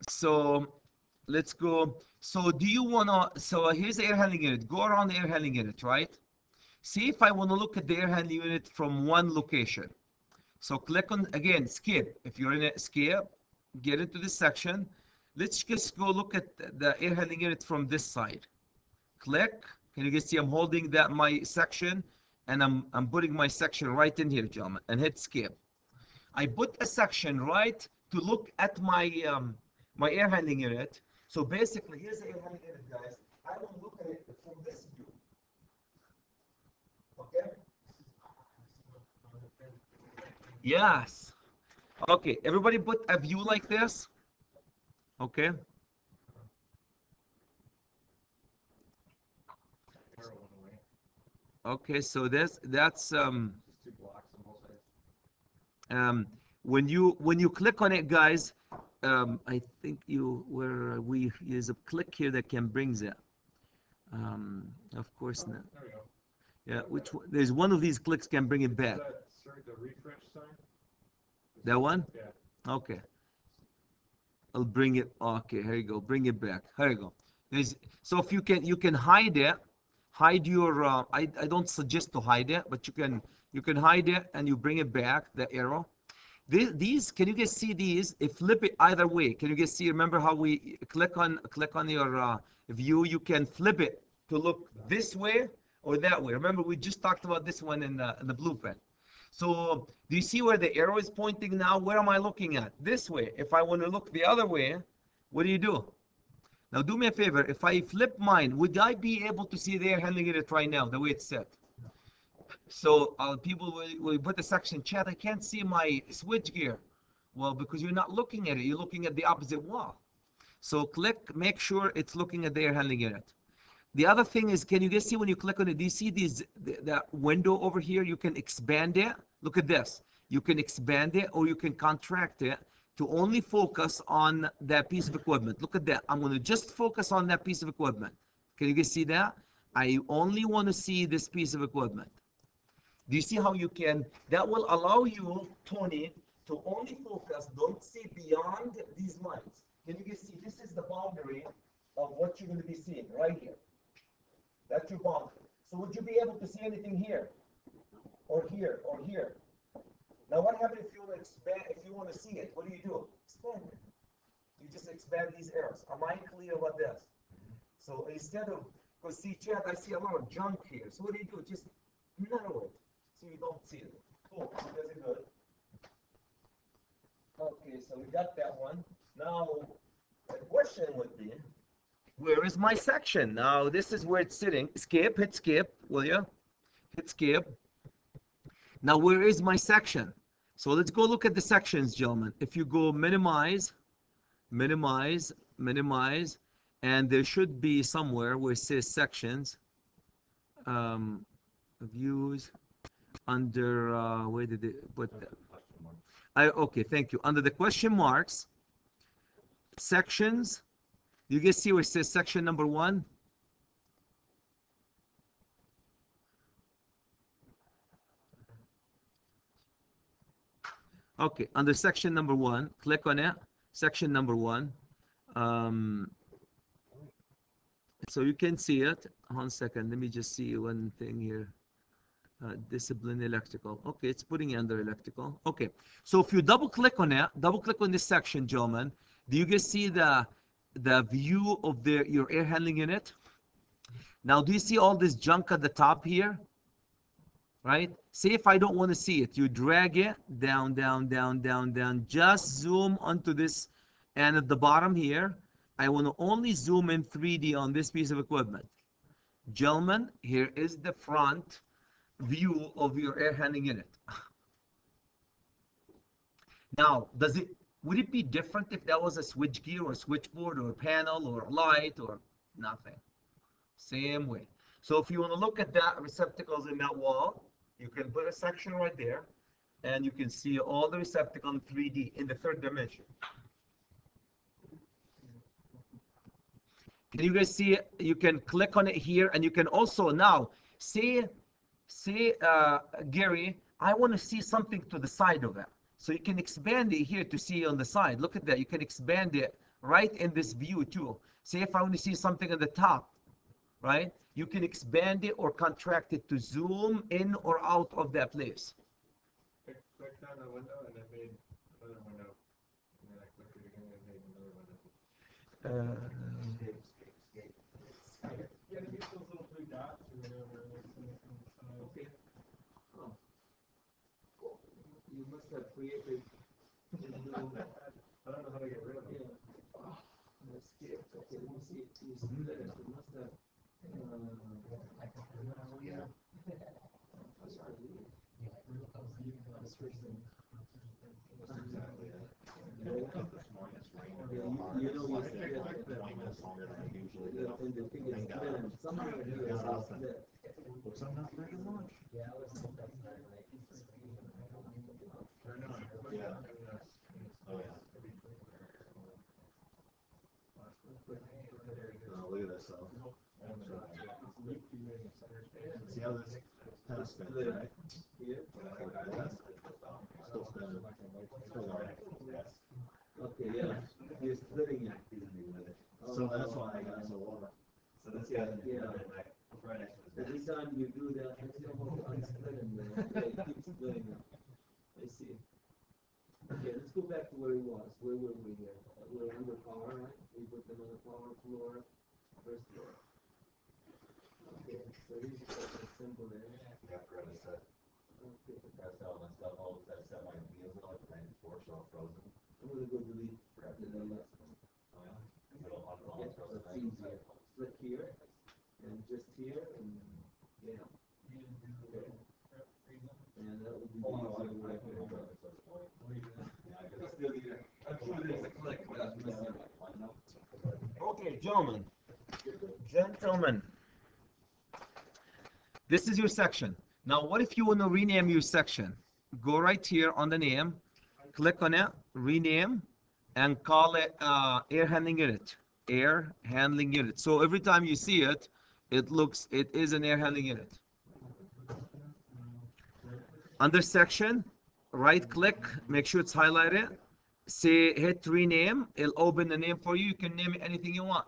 So let's go. So do you wanna? So here's the air handling unit. Go around the air handling unit, right? See if I want to look at the air handling unit from one location. So click on, again, skip. If you're in a skip, get into this section. Let's just go look at the air handling unit from this side. Click. Can you guys see I'm holding my section, and I'm putting my section right in here, gentlemen, and hit skip. I put a section right to look at my my air handling unit. So basically, here's the air handling unit, guys. I will look at it from this view. Okay? Yes. Okay, everybody put a view like this. Okay. Arrow went away. Okay, so that's Just 2 blocks on both sides. when you click on it, guys, I think there's a click here that can bring that. Of course not. There we go. Yeah, there's one of these clicks can bring it back. Is that, sorry, the refresh sign? That one? Yeah. Okay. I'll bring it. Okay, here you go. Bring it back. Here you go. So if you can hide it. Hide your. I don't suggest to hide it, but you can hide it and you bring it back. The arrow. These, can you guys see these? If flip it either way, can you guys see? Remember how we click on your view? You can flip it to look this way or that way. Remember, we just talked about this one in the blueprint. So do you see where the arrow is pointing now? Where am I looking at? This way. If I want to look the other way, what do? Now do me a favor. If I flip mine, would I be able to see the air handling unit right now, the way it's set? So people will put the section, chat, I can't see my switch gear. Well, because you're not looking at it. You're looking at the opposite wall. So click, make sure it's looking at the air handling unit. The other thing is, can you guys see when you click on it, do you see that window over here? You can expand it. Look at this. You can expand it or you can contract it to only focus on that piece of equipment. Look at that. I'm going to just focus on that piece of equipment. Can you guys see that? I only want to see this piece of equipment. Do you see how you can, that will allow you, Tony, to only focus, don't see beyond these lines. Can you see, this is the boundary of what you're going to be seeing right here. That's your boundary. So would you be able to see anything here? Or here, or here? Now what happens if you want to expand, if you want to see it? What do? Expand it. You just expand these arrows. Am I clear about this? So instead of, because see, Chad, I see a lot of junk here. So what do? Just narrow it so you don't see it. Cool. So that's good. Okay, so we got that one. Now, the question would be, where is my section? Now, this is where it's sitting. Skip, hit skip, will you? Hit skip. Now, where is my section? So let's go look at the sections, gentlemen. If you go minimize, minimize, minimize, and there should be somewhere where it says sections, views, under, where did it put that? Okay, thank you. Under the question marks, sections, you guys see where it says section number 1? Okay, under section number 1, click on it, section number 1. So you can see it. 1 second, let me just see one thing here. Discipline electrical. Okay, it's putting it under electrical. Okay, so if you double click on it, double click on this section, gentlemen, do you guys see the view of your air handling unit? Now, do you see all this junk at the top here? Right? Say if I don't want to see it, you drag it down, down, down, down, down. Just zoom onto this, and at the bottom here, I want to only zoom in 3D on this piece of equipment. Gentlemen, here is the front view of your air handling unit. Now, would it be different if that was a switch gear or a switchboard or a panel or a light or nothing? Same way. So if you want to look at that receptacles in that wall, you can put a section right there and you can see all the receptacle in 3D in the 3rd dimension. Can you guys see it? You can click on it here, and you can also now say Gary, I want to see something to the side of it. So you can expand it here to see on the side. Look at that. You can expand it right in this view too. Say if I want to see something at the top, right? You can expand it or contract it to zoom in or out of that place. Clicked on the window and it made another window. And then I clicked it again and it made another window. Yeah, to get those little 3 dots or whatever. Okay. Oh. Cool. You must have created a little, I don't know how to get rid of it. oh, let's skip. Okay, let me see. You see that? It must have. Yeah. Look at this, so. See how this kind of spins, right? Still spinning. Still going. Okay, yeah. You're splitting it. So that's why I got so low. So this guy, right next to Every time you do that, it's almost unsplitting there. Yeah, it keeps splitting it. I see. Okay, let's go back to where he was. Where were we here? We're under power, right? We put them on the power floor, 1st floor. Okay, so here's the symbol there. After I set, Okay, press out my stuff, all that set my wheels on, and force all frozen. I'm gonna go delete the last one. Oh, yeah? So on the Yeah, that's easier. Click here, and just here, and yeah. Okay. And that would be the easier way to do it. Okay, gentlemen, this is your section. Now, what if you want to rename your section? Go right here on the name, click on it, rename, and call it air handling unit. Air handling unit. So every time you see it, It is an air handling unit. Under section, right click, make sure it's highlighted. Say hit rename, it'll open the name for you. You can name it anything you want.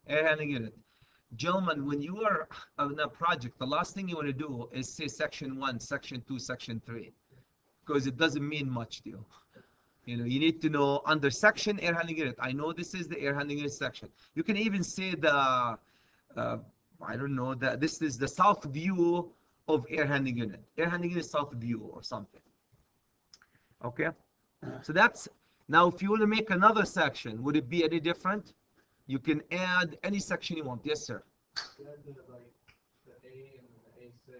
Air handling unit. Gentlemen, when you are on a project, the last thing you want to do is say section 1, section 2, section 3, because it doesn't mean much to you. You know, you need to know under section air handling unit. I know this is the air handling unit section. You can even say the, I don't know, that this is the south view of air handling unit. Air handling unit south view or something. Okay, so that's, now if you want to make another section, would it be any different? You can add any section you want. Yes, sir. Add the, like, the A and the A6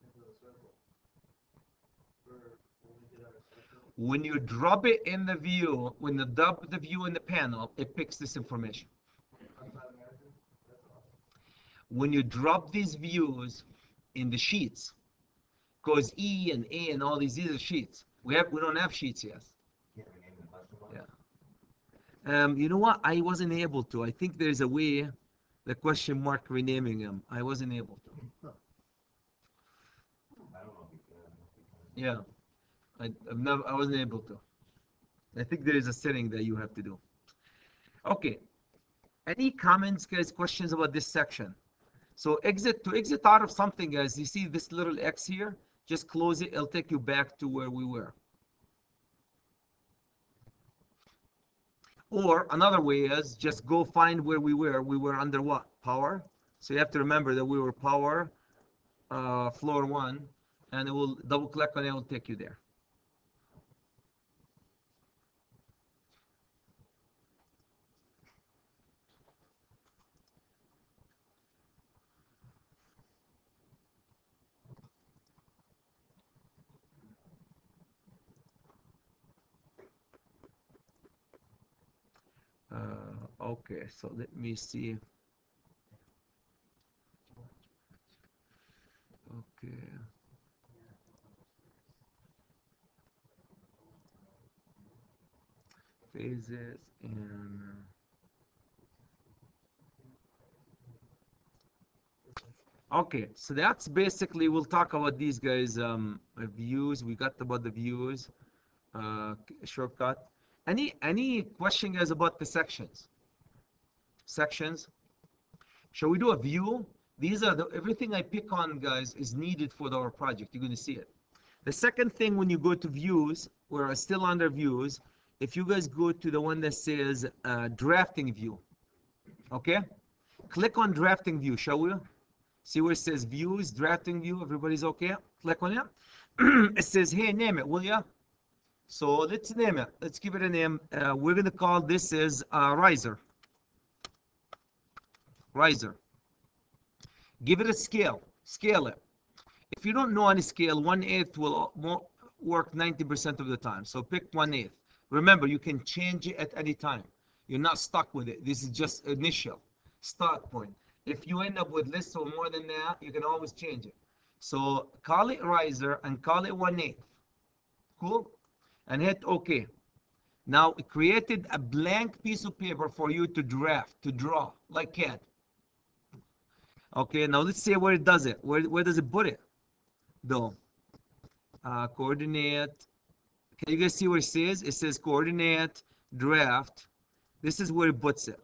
into the circle. For when we did our section. When you drop it in the view, when you drop the view in the panel, it picks this information. Automatically? That's awesome. When you drop these views in the sheets, because E and A and all these are sheets. We don't have sheets yet. Can't rename the question mark? Yeah. You know what? I wasn't able to. I think there's a way, the question mark renaming them. I wasn't able to. I don't know if you can. Yeah. I wasn't able to. I think there is a setting that you have to do. Okay. Any comments, guys, questions about this section? So to exit out of something, guys, you see this little X here? Just close it. It'll take you back to where we were. Or another way is just go find where we were. We were under what? Power. So you have to remember that we were power, floor 1, and it will double click on it. It will take you there. Okay, so let me see. Okay. Phases and okay, so that's basically, we'll talk about these guys, views. We got about the views, shortcut. Any question, guys, about the sections? Sections. Shall we do a view? These are everything I pick on, guys, is needed for our project. You're going to see it. The second thing, when you go to views, we're still under views. If you guys go to the one that says drafting view, okay? Click on drafting view, shall we? See where it says views, drafting view. Everybody's okay? Click on it. It says, hey, name it, will ya? So let's name it. Let's give it a name. We're going to call this is riser. Riser. Give it a scale. Scale it. If you don't know any scale, 1/8 will work 90% of the time. So pick 1/8. Remember, you can change it at any time. You're not stuck with it. This is just initial start point. If you end up with less or more than that, you can always change it. So call it riser and call it 1/8. Cool? And hit OK. Now it created a blank piece of paper for you to draft, to draw, like CAD. Okay, now let's see where it does it. Where does it put it? Though. Coordinate. Can you guys see what it says? It says coordinate, draft. This is where it puts it.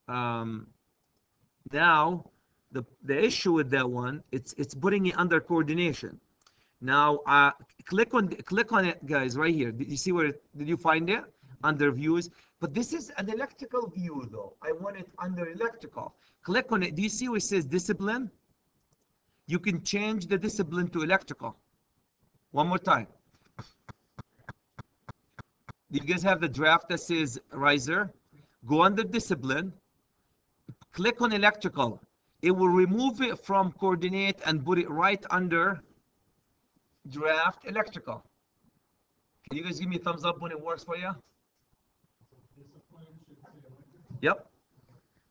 Now, the issue with that one, it's putting it under coordination. Now, click on it, guys, right here. Did you see where? Did you find it under views? But this is an electrical view, though. I want it under electrical. Click on it. Do you see where it says discipline? You can change the discipline to electrical. One more time. Do you guys have the draft that says riser? Go under discipline. Click on electrical. It will remove it from coordinate and put it right under draft electrical. Can you guys give me a thumbs up when it works for you? Yep.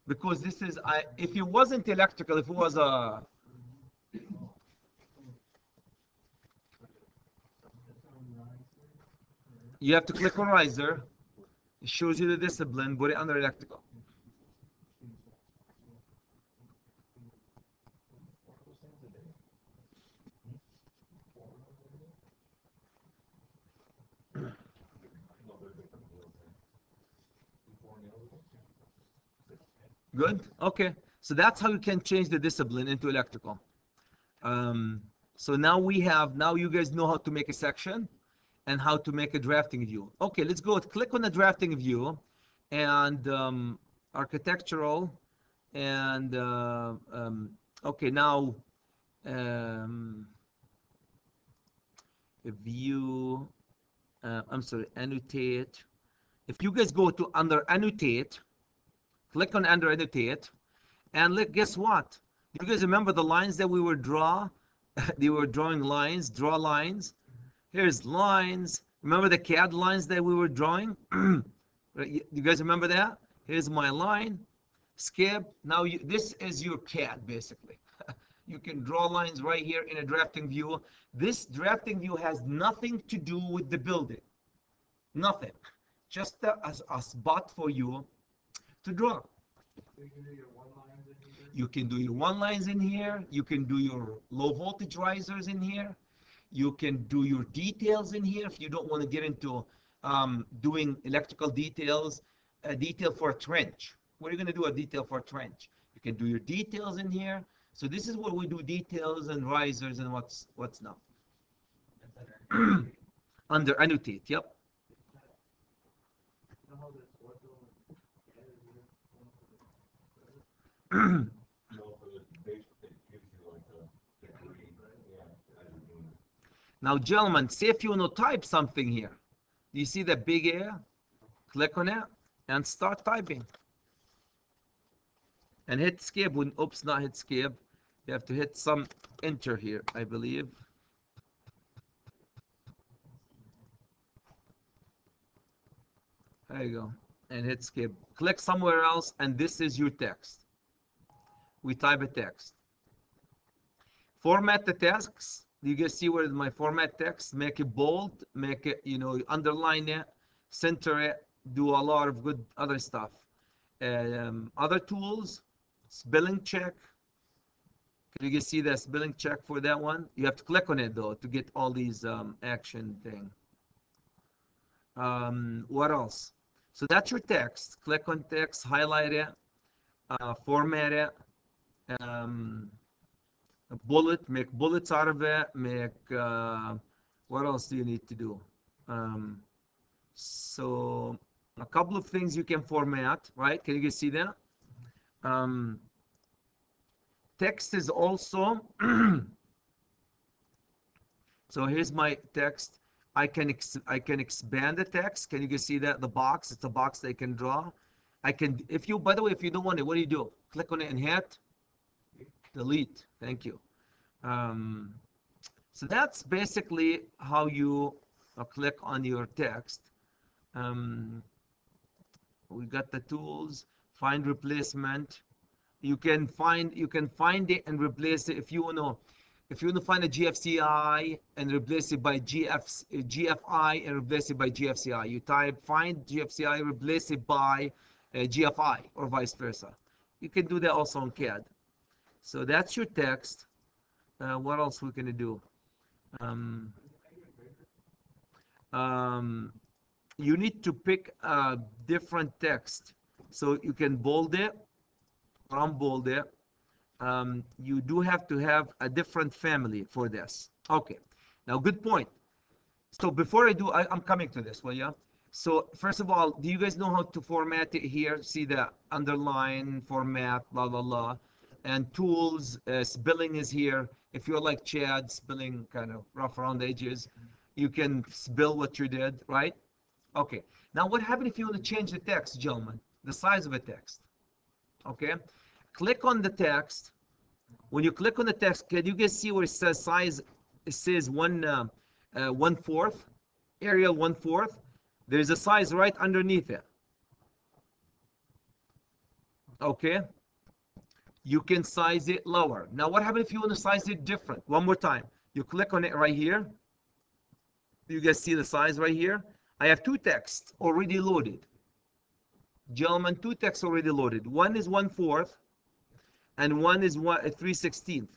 Because this is, if it wasn't electrical, if it was a, you have to click on riser. It shows you the discipline, put it under electrical. Good. Okay. So that's how you can change the discipline into electrical. So now now you guys know how to make a section and how to make a drafting view. Okay, let's go. Click on the drafting view and architectural and okay, now view, I'm sorry, annotate. If you guys go to under annotate, click on under annotate, and look, guess what? You guys remember the lines that we were draw? They were drawing lines, draw lines. Here's lines. Remember the CAD lines that we were drawing? You guys remember that? Here's my line. Skip. Now this is your CAD basically. You can draw lines right here in a drafting view. This drafting view has nothing to do with the building. Nothing. Just a spot for you to draw. You can do your one lines in here. You can do your low voltage risers in here. You can do your details in here if you don't want to get into doing electrical details. A detail for a trench. What are you going to do a detail for a trench? You can do your details in here. So this is where we do details and risers and what's not. Under annotate, yep. Now, gentlemen, see if you want to type something here. You see the big A? Click on it and start typing. And hit escape when, oops, not hit escape. You have to hit some enter here, I believe. There you go. And hit escape. Click somewhere else, and this is your text. We type a text. Format the text. You guys see where my format text? Make it bold, make it, underline it, center it, do a lot of good other stuff. Other tools, spelling check. Can you guys see the spelling check for that one? You have to click on it though to get all these action thing. What else? So that's your text. Click on text, highlight it, format it, bullet, make bullets out of it, make, what else do you need to do? So a couple of things you can format, right? Can you guys see that? Text is also, so here's my text. I can expand the text. Can you guys see that? The box, it's a box that I can draw. I can, by the way, if you don't want it, what do? Click on it and hit delete. Thank you. So that's basically how you click on your text. We got the tools, find replacement. You can find it and replace it if you want to find a GFCI and replace it by GFI and replace it by GFCI. You type find GFCI, replace it by GFI or vice versa. You can do that also on CAD. So that's your text. What else we're going to do? You need to pick a different text. So you can bold it, unbold it. You do have to have a different family for this. Okay. Now, good point. So before I do, I'm coming to this, will you? So first of all, do you guys know how to format it here? See the underline, format, blah, blah, blah. And tools, spelling is here. If you're like Chad, spelling kind of rough around the edges, you can spell what you did, right? Okay. Now, what happens if you want to change the text, gentlemen? The size of the text. Okay. Click on the text. When you click on the text, can you guys see where it says size? It says 1/4, Arial 1/4. There's a size right underneath it. Okay. You can size it lower. Now, what happens if you want to size it different? One more time. You click on it right here. You guys see the size right here? I have two texts already loaded. Gentlemen, two texts already loaded. One is 1/4 and one is 3/16.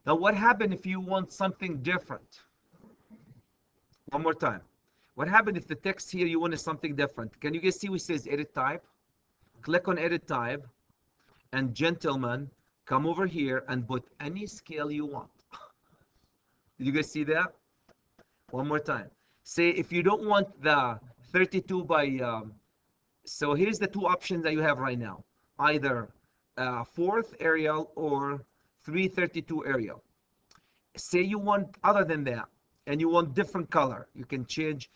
Now, what happens if you want something different? One more time. What happened if the text here you wanted something different? Can you guys see which says edit type? Click on edit type, and gentlemen, come over here and put any scale you want. Did you guys see that? One more time. Say if you don't want the 32 by, so here's the two options that you have right now. Either 4th Arial or 332 Arial. Say you want other than that, and you want different color. You can change.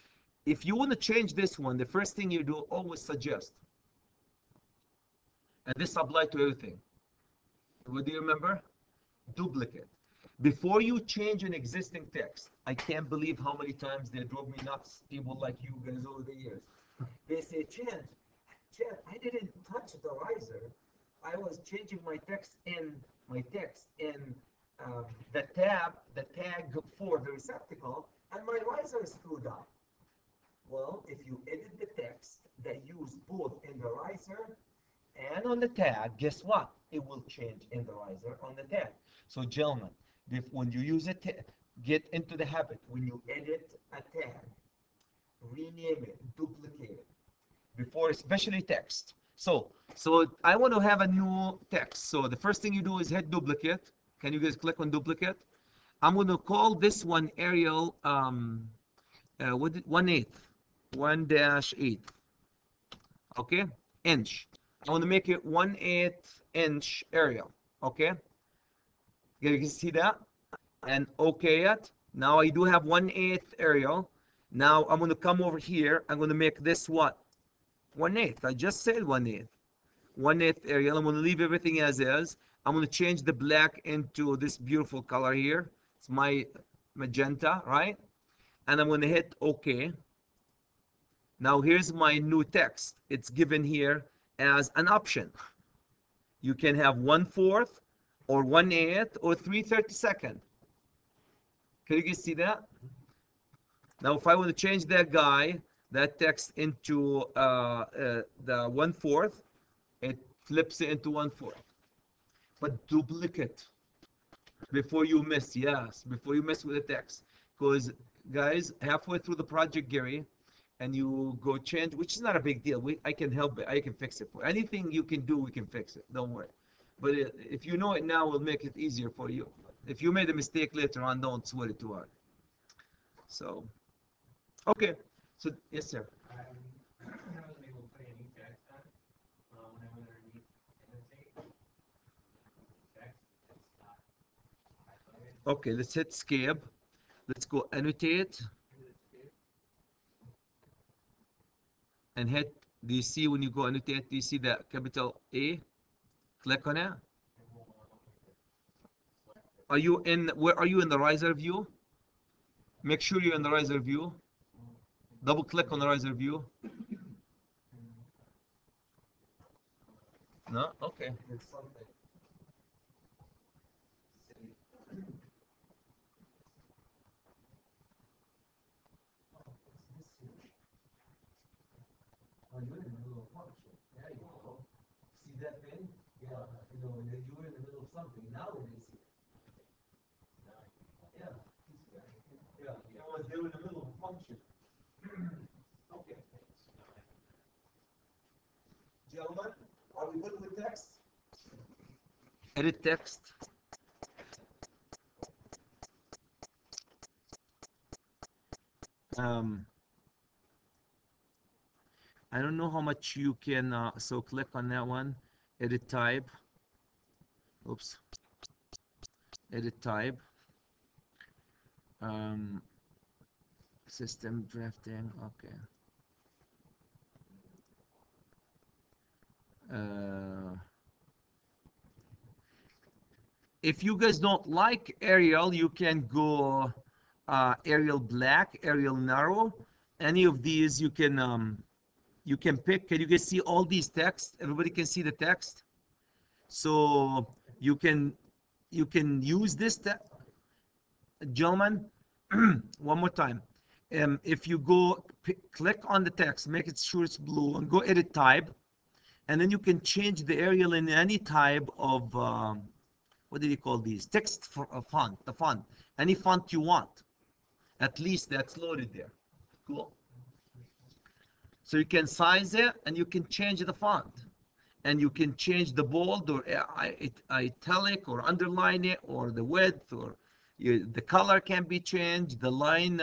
If you want to change this one, the first thing you do, always suggest. And this applies to everything. What do you remember? Duplicate. Before you change an existing text, I can't believe how many times they drove me nuts, people like you guys over the years. They say, Chad, I didn't touch the riser. I was changing my text in the tag for the receptacle, and my riser is screwed up. Well, if you edit the text that use both in the riser and on the tag, guess what? It will change in the riser on the tag. So gentlemen, when you use it, get into the habit. When you edit a tag, rename it, duplicate it. Before, especially text. So I want to have a new text. So the first thing you do is hit duplicate. Can you guys click on duplicate? I'm going to call this one Arial 1/8. Okay, inch. I want to make it 1/8 inch Arial. Okay, you can see that, and okay it. Now I do have 1/8 Arial. Now I'm going to come over here. I'm going to make this what? 1/8. I just said 1/8. 1/8 Arial. I'm going to leave everything as is. I'm going to change the black into this beautiful color here. It's my magenta, right? And I'm going to hit OK. Now here's my new text. It's given here as an option. You can have 1/4 or 1/8 or 3/32. Can you guys see that? Now if I want to change that text into the 1/4, it flips it into 1/4. But duplicate before you miss, yes, before you mess with the text. Because guys, halfway through the project, Gary, and you go change, which is not a big deal. I can help it. I can fix it for anything you can do. We can fix it. Don't worry. But if you know it now, we'll make it easier for you. If you made a mistake later on, don't sweat it too hard. So, okay. So yes, sir. I wasn't able to put any text on when I went underneath annotate. Text, it's not highlighted. Okay, let's hit escape. Let's go annotate and hit. Do you see when you go annotate? Do you see the capital A? Click on it. Are you in? Where are you in the riser view? Make sure you're in the riser view. Double click on the riser view. No? Okay. Oh, you're in the middle of a function. There you go. See that thing? Yeah. You know, you were in the middle of something. Now we can see it. Yeah. Yeah. They were in the middle of a function. Okay. Gentlemen, are we good with text? Edit text. I don't know how much you can, so click on that one, edit type. Oops. Edit type. System drafting, okay. If you guys don't like Arial, you can go Arial black, Arial narrow. Any of these you can pick. Can you guys see all these text? Everybody can see the text. So you can use this gentlemen. One more time. If you go click on the text, make it sure it's blue, and go edit type, and then you can change the Arial in any type of what do you call these? Text for a font, the font, any font you want. At least that's loaded there. Cool. So you can size it and you can change the font. And you can change the bold or italic or underline it or the width or the color can be changed. The line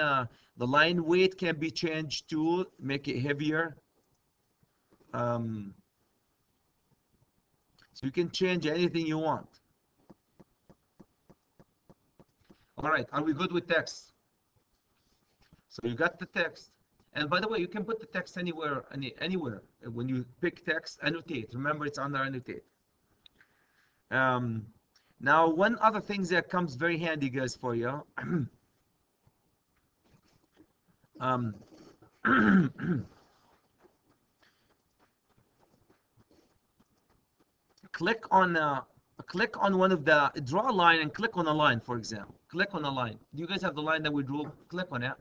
weight can be changed too, make it heavier. So you can change anything you want. All right, are we good with text? So you got the text. And by the way, you can put the text anywhere, anywhere. When you pick text, annotate. Remember, it's under annotate. Now, one other thing that comes very handy, guys, for you. Click on one of the, draw a line and click on a line, for example. Click on a line. Do you guys have the line that we drew? Click on it.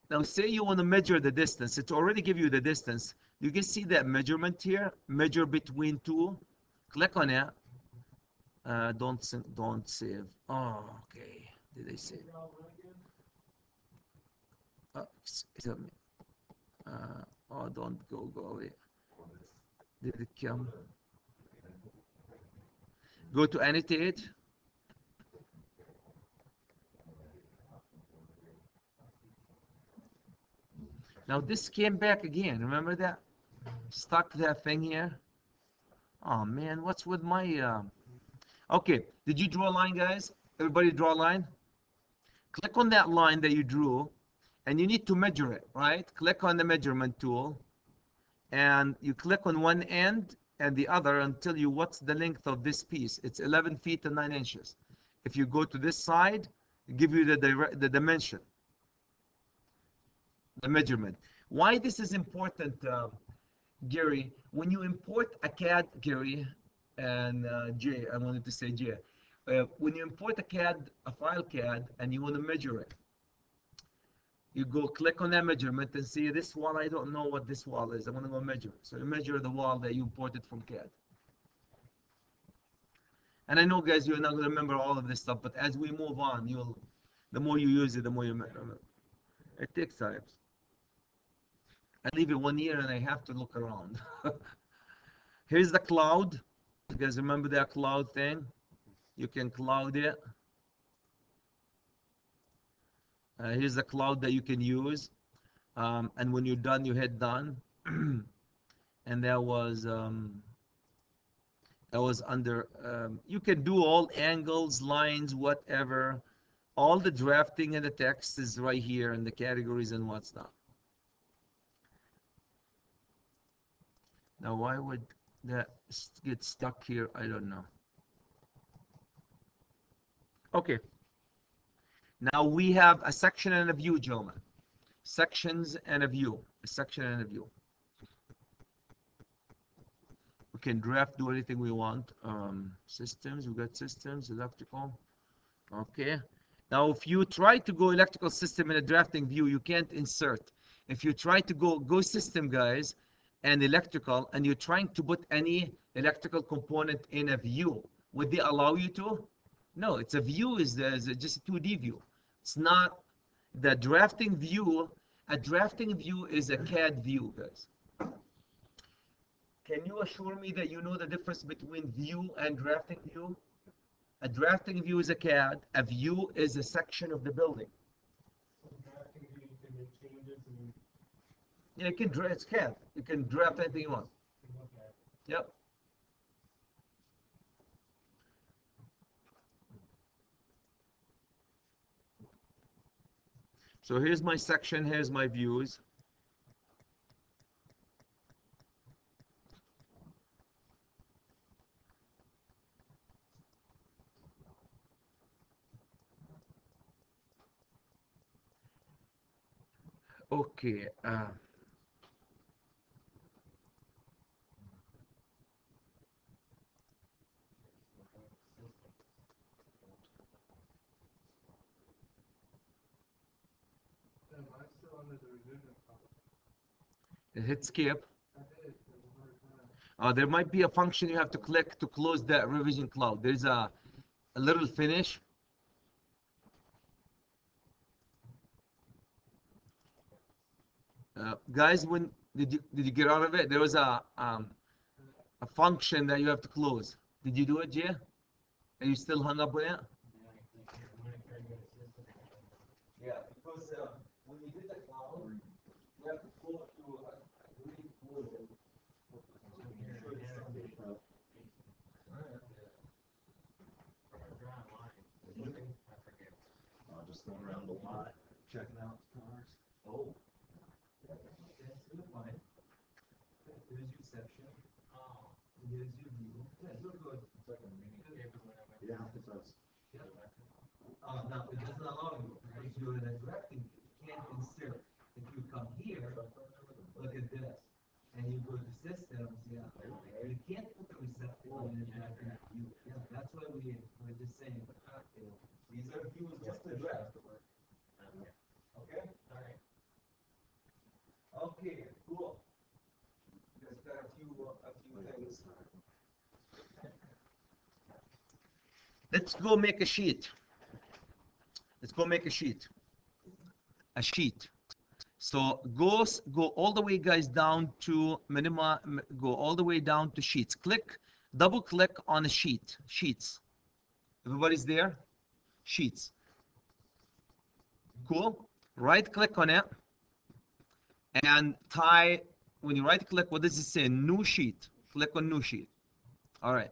Now, say you want to measure the distance. It already give you the distance. You can see that measurement here. Measure between two. Click on it. Don't save. Oh, okay. Did I save? Excuse me. Oh, don't go away. Did it come? Go to annotate. Now this came back again. Remember that? Stuck that thing here. Oh man, what's with my Okay, did you draw a line, guys? Everybody draw a line? Click on that line that you drew, and you need to measure it, right? Click on the measurement tool, and you click on one end and the other until you, what's the length of this piece? It's 11 feet and 9 inches. If you go to this side, it give you the dimension, the measurement. Why this is important, Gary? When you import a CAD, Gary, and Jay, I wanted to say Jay, when you import a file CAD, and you want to measure it, you go click on that measurement and see this wall. I don't know what this wall is. I want to go measure. So you measure the wall that you imported from CAD. And I know, guys, you're not going to remember all of this stuff, but as we move on, the more you use it, the more you remember. It takes time. I leave it 1 year and I have to look around. Here's the cloud. You guys remember that cloud thing? You can cloud it. Here's the cloud that you can use. And when you're done, you hit done. And that was under, you can do all angles, lines, whatever. All the drafting and the text is right here in the categories and what's not. Now, why would that get stuck here? I don't know. Okay. Now we have a section and a view, gentlemen. Sections and a view. A section and a view. We can draft, do anything we want. Systems, we got systems, electrical. Okay. Now, if you try to go electrical system in a drafting view, you can't insert. If you try to go system, guys, and electrical, and you're trying to put any electrical component in a view, would they allow you to? No, it's a view, is just a 2D view. It's not the drafting view. A drafting view is a CAD view, guys. Can you assure me that you know the difference between view and drafting view? A drafting view is a CAD. A view is a section of the building. Drafting view, you can make changes and Yeah, you can draft. It's CAD. You can draft anything you want. look at it. Yep. So here's my section. Here's my views. Okay. Am I still under the revision problem? Hit skip. I did, it was a hard time. There might be a function you have to click to close that revision cloud. There's a little finish. Guys, when did you get out of it? There was a function that you have to close. Did you do it, Jay? Are you still hung up with it? Yeah, because when you did the cloud, you have to go to green folder. Just going around the lot, checking out cars. Oh. That's good point. There's your section. Oh. There's your view. Yeah, you're good. It's like a mini. Yeah, it does. Now, it doesn't allow you, if you're in a directing, you can't insert. If you come here, look at this, and you go to systems, yeah, you can't put the receptacle in a directing view. Yeah, that's why we're just saying, these are views just to direct. Okay? Alright. Okay, cool. You guys got a few things. Let's go make a sheet. Let's go make a sheet. A sheet. So go all the way, guys, down to go all the way down to sheets. Double click on a sheet. Sheets. Everybody's there? Sheets. Cool. Right click on it and when you right click, what does it say? New sheet. Click on new sheet. All right.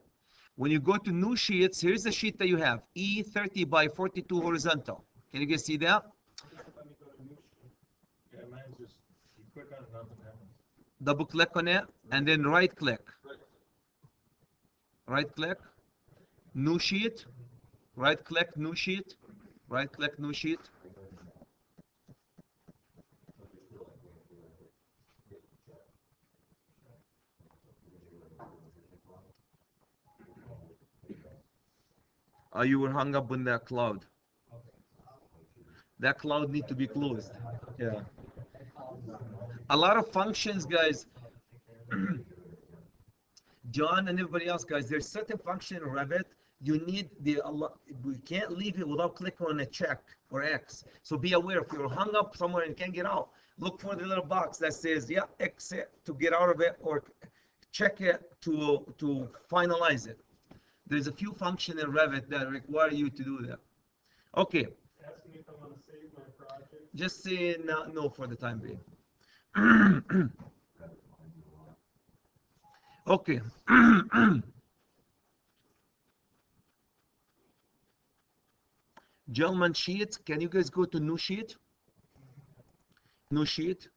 When you go to new sheets, here's the sheet that you have, E30 by 42 horizontal. Can you guys see that? Yeah, mine's just, you click on it, nothing happens. Double click on it and then right click. Right click, new sheet, right click, new sheet, right click, new sheet. You were hung up on that cloud. That cloud need to be closed. Yeah. A lot of functions, guys. John and everybody else, guys, there's certain function in Revit you need we can't leave it without clicking on a check or X. So be aware if you're hung up somewhere and can't get out, look for the little box that says yeah, exit to get out of it or check it to finalize it. There's a few functions in Revit that require you to do that. Okay. Ask me if I want to save my project. Just say no for the time being. Okay. Gentlemen, sheet. Can you guys go to new sheet? New sheet.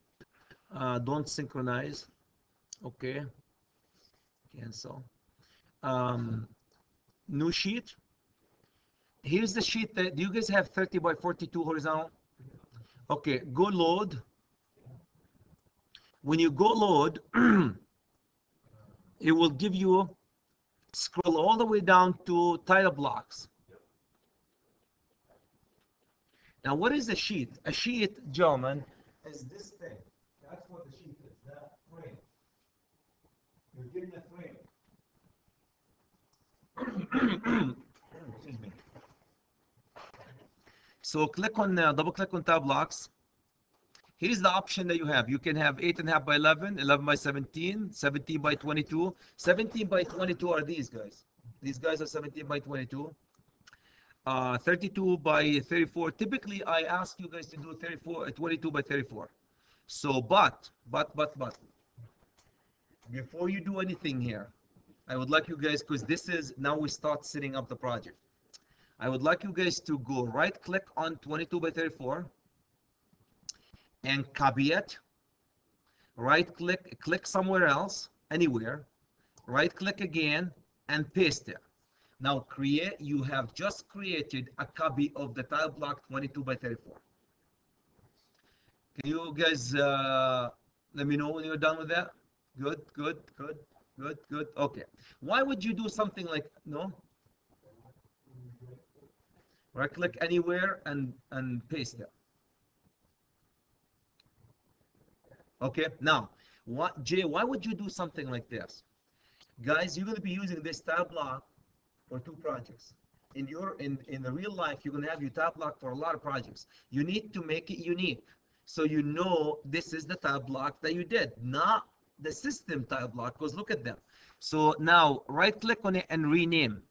Don't synchronize. Okay. Cancel. New sheet. Here's the sheet that, do you guys have 30 by 42 horizontal? Okay, go load. When you go load, it will give you, scroll all the way down to title blocks. Now, what is a sheet? A sheet, gentlemen, is this thing. That's what the sheet is, that frame. You're getting a frame. Excuse me. So click on, double click on tab blocks. Here's the option that you have. You can have 8.5 by 11, 11 by 17, 17 by 22. 17 by 22 are these guys. These guys are 17 by 22. 32 by 34. Typically, I ask you guys to do 22 by 34. So, but, before you do anything here, I would like you guys, because this is, now we start setting up the project. I would like you guys to go right click on 22 by 34 and copy it. Right click, click somewhere else, anywhere. Right click again and paste it. Now you have just created a copy of the tile block 22 by 34. Can you guys let me know when you're done with that? Good. Okay. Why would you do something like, no? Right click anywhere and paste it. Okay, now, Jay, why would you do something like this? Guys, you're going to be using this tile block for 2 projects. In the real life, you're going to have your tile block for a lot of projects. You need to make it unique. So you know this is the tile block that you did, not the system tile block, because look at them. So now right click on it and rename.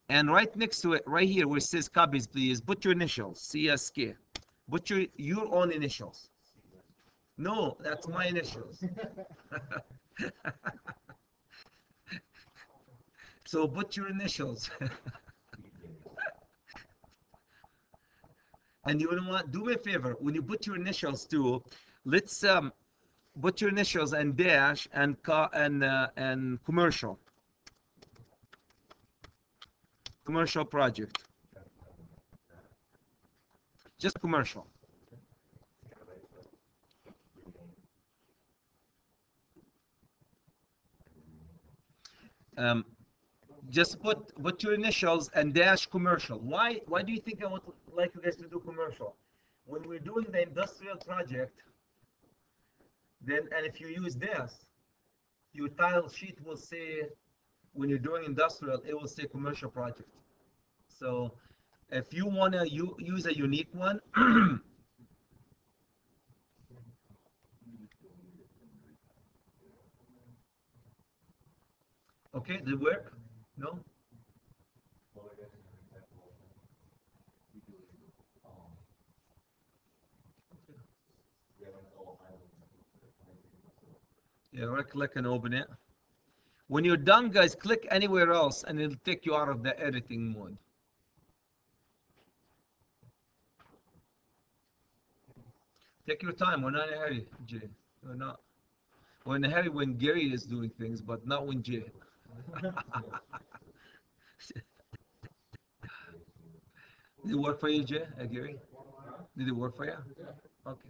And right next to it, right here where it says copies, please put your initials, CSK. Put your own initials. No, that's my initials. So put your initials. And you know what? Do me a favor. When you put your initials too, let's put your initials and dash and commercial project. Just commercial. Just put your initials and dash commercial. Why do you think I would like you guys to do commercial? When we're doing the industrial project, then, and if you use this, your tile sheet will say, when you're doing industrial, it will say commercial project. So if you want to use a unique one, okay, did it work? No? Yeah, right click and open it. When you're done, guys, click anywhere else and it'll take you out of the editing mode. Take your time. We're not in a hurry, Jay. We're not. We're in a hurry when Gary is doing things, but not when Jay. Did it work for you, Jay? Gary? Did it work for you? Okay.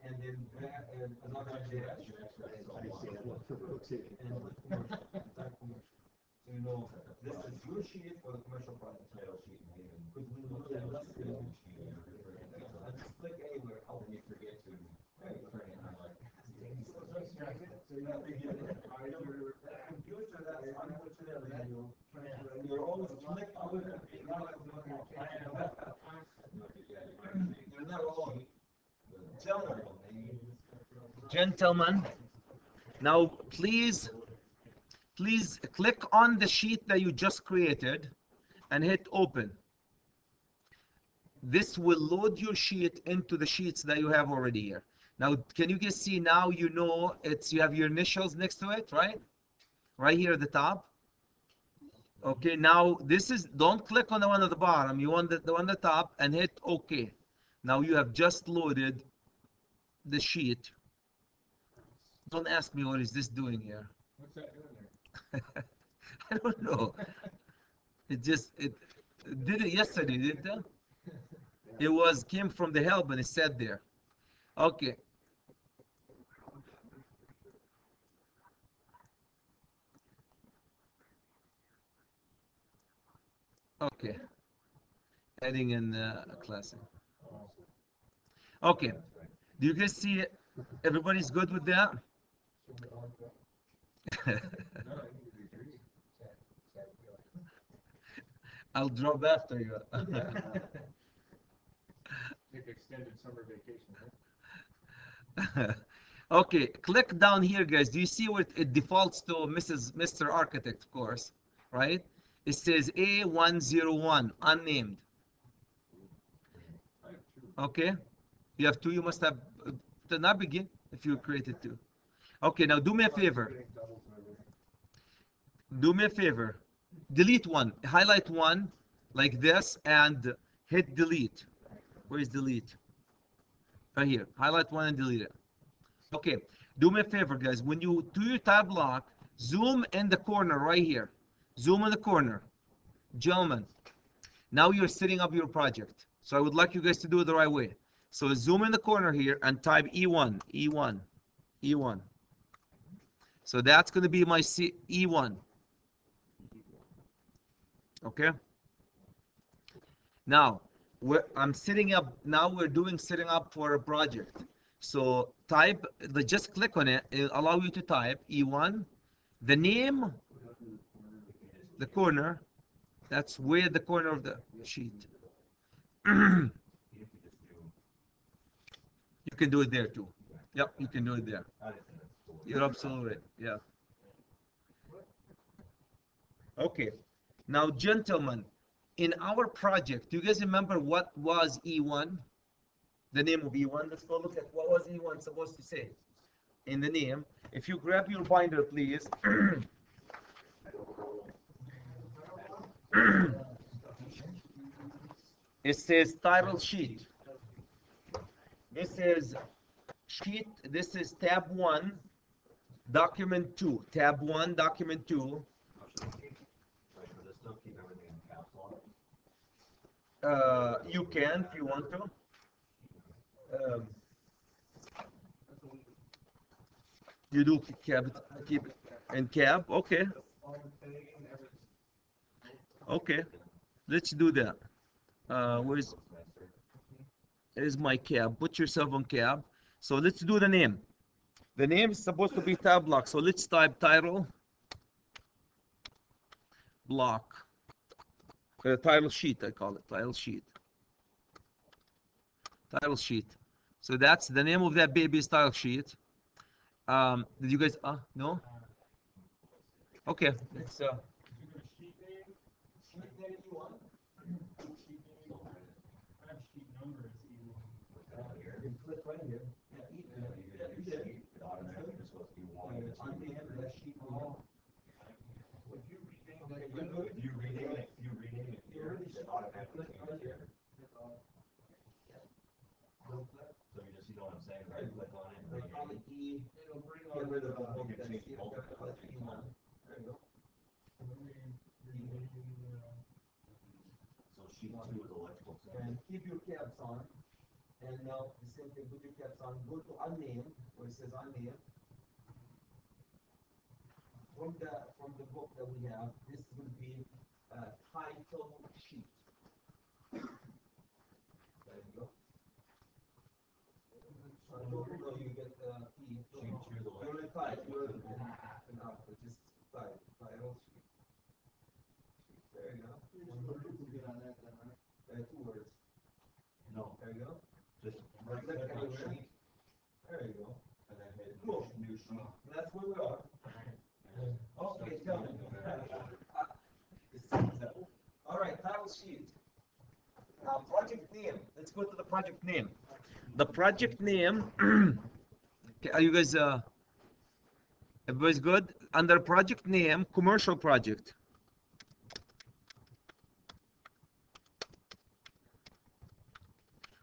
And then another dash. So you know, this is your sheet for the commercial project. Because we look at industrial. And just click anywhere, how can you forget to turn it on like you're always click you're not all Gentlemen, now please click on the sheet that you just created and hit open. This will load your sheet into the sheets that you have already here. Now, can you guys see now, you know, you have your initials next to it, right? Right here at the top. Okay, now don't click on the one at the bottom. You want the one at the top and hit OK. Now you have just loaded the sheet. Don't ask me what is this doing here. What's that doing there? I don't know. It did it yesterday, didn't it? It came from the help and it said there. Okay. Okay. Adding in classic. Okay. Do you guys see it? Everybody's good with that? I'll drop after you. Take extended summer vacation, huh? Okay, click down here, guys. Do you see what it defaults to Mr. Architect, of course, right? It says A101, unnamed. Okay, you have two, you must have did not begin if you created two. Okay, now do me a favor. Do me a favor. Delete one, highlight one like this and hit delete. Where is delete? Right here. Highlight one and delete it. Okay, do me a favor, guys. When you do your tab lock, zoom in the corner right here. Zoom in the corner. Gentlemen, now you're setting up your project. So I would like you guys to do it the right way. So zoom in the corner here and type E1, E1, E1. So that's going to be my E1. Okay. Now, I'm setting up, now we're doing setting up for a project. So type, just click on it, it'll allow you to type E1, the name, the corner, that's where the corner of the sheet. You can do it there too. Yep, you can do it there. You're absolutely right. Yeah. Okay. Now, gentlemen, in our project, do you guys remember what was E1? The name of E1? Let's go look at what was E1 supposed to say in the name. If you grab your binder, please. It says title sheet. This is sheet, this is tab 1, document 2. Tab 1, document 2. You can if you want to. You do keep in cab. Okay. Okay. Let's do that. Where's my cab? Put yourself on cab. So let's do the name. The name is supposed to be tab block. So let's type title block. Title sheet, I call it. Title sheet. Title sheet. So that's the name of that baby's title sheet. Did you guys, no? Okay. Let's, Sheet name you want? Sheet name, I have sheet number is E1. You can click right here. Yeah, you did. On the end of that sheet. Would you rename that? You rename it here, it automatically changes here. So you know what I'm saying, right? Click on it. Like on the E, It'll bring get on rid of the You book can that's change here. both. Click E1. There you go. So sheet 2 is electrical. And keep your caps on. And now the same thing, put your caps on. Go to unnamed, where it says unnamed. From the book that we have, this will be title sheet. There you go. So you get the T. You're in type. You're just type. Title sheet. There you go. Two words. No, There you go. just Right click click on anywhere. sheet There you go. and then hit Cool. new sheet. That's where we are. Okay, tell me. All right, title sheet. project name. Let's go to the project name. The project name. Okay, are you guys, everybody's good? Under project name, commercial project.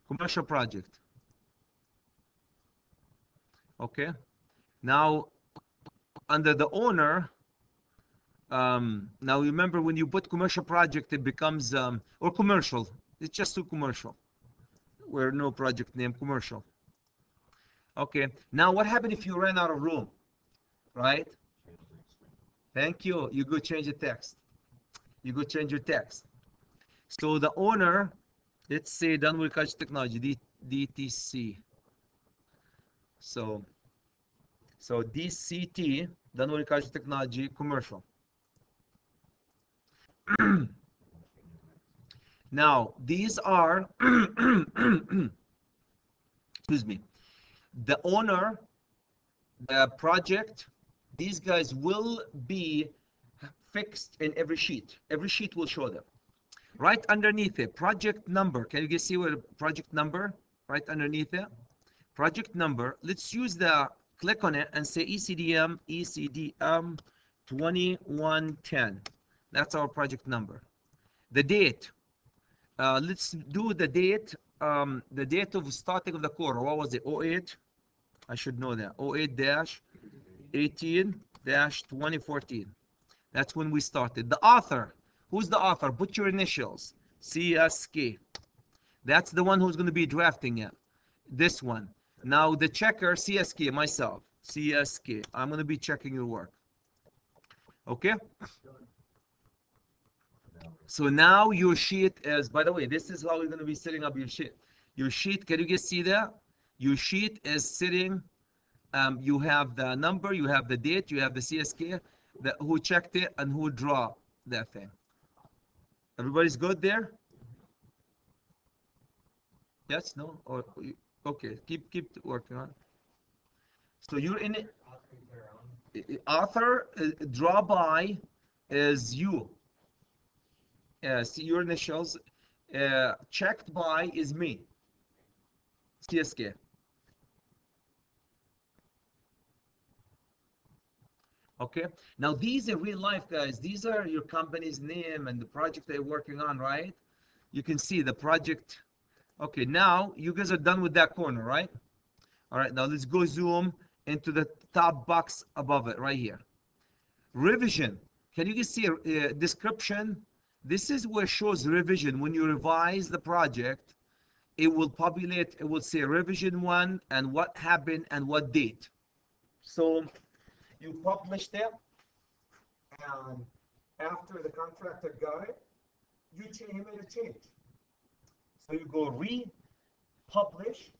Commercial project. Okay. Now, under the owner, now remember when you put commercial project, it becomes, or commercial. It's just too commercial. Where no project name, commercial. Okay. Now, what happened if you ran out of room? Right? Thank you. You go change the text. You go change your text. So the owner, let's say Dunwoody College Technology, DTC. So DCT, Dunwoody College Technology, commercial. Now, these are, excuse me, the owner, the project, these guys will be fixed in every sheet. Every sheet will show them. Right underneath it, project number. Can you guys see what project number? Right underneath it. Project number. Let's use the, click on it and say ECDM 2110. That's our project number. The date. Let's do the date of starting of the quarter. What was it? 08? I should know that. 08-18-2014. That's when we started. The author. Who's the author? Put your initials. CSK. That's the one who's going to be drafting it. this one. Now the checker, CSK, myself, CSK. I'm going to be checking your work. Okay? So now your sheet is, by the way, this is how you're going to be setting up your sheet. Your sheet, can you guys see that? Your sheet is sitting, you have the number, you have the date, you have the CSK, who checked it, and who draw that thing. Everybody's good there? Yes, no? Or okay, keep working on. So you're in it. Author, draw by is you. See your initials. Checked by is me. CSK. Okay. Now these are real life, guys. These are your company's name and the project they're working on, right? You can see the project. Okay, now you guys are done with that corner, right? All right, now let's go zoom into the top box above it, right here. Revision. Can you guys see a description? This is where it shows revision. When you revise the project, it will populate, it will say revision 1 and what happened and what date. So you publish that, and after the contractor got it, you made a change. So you go republish.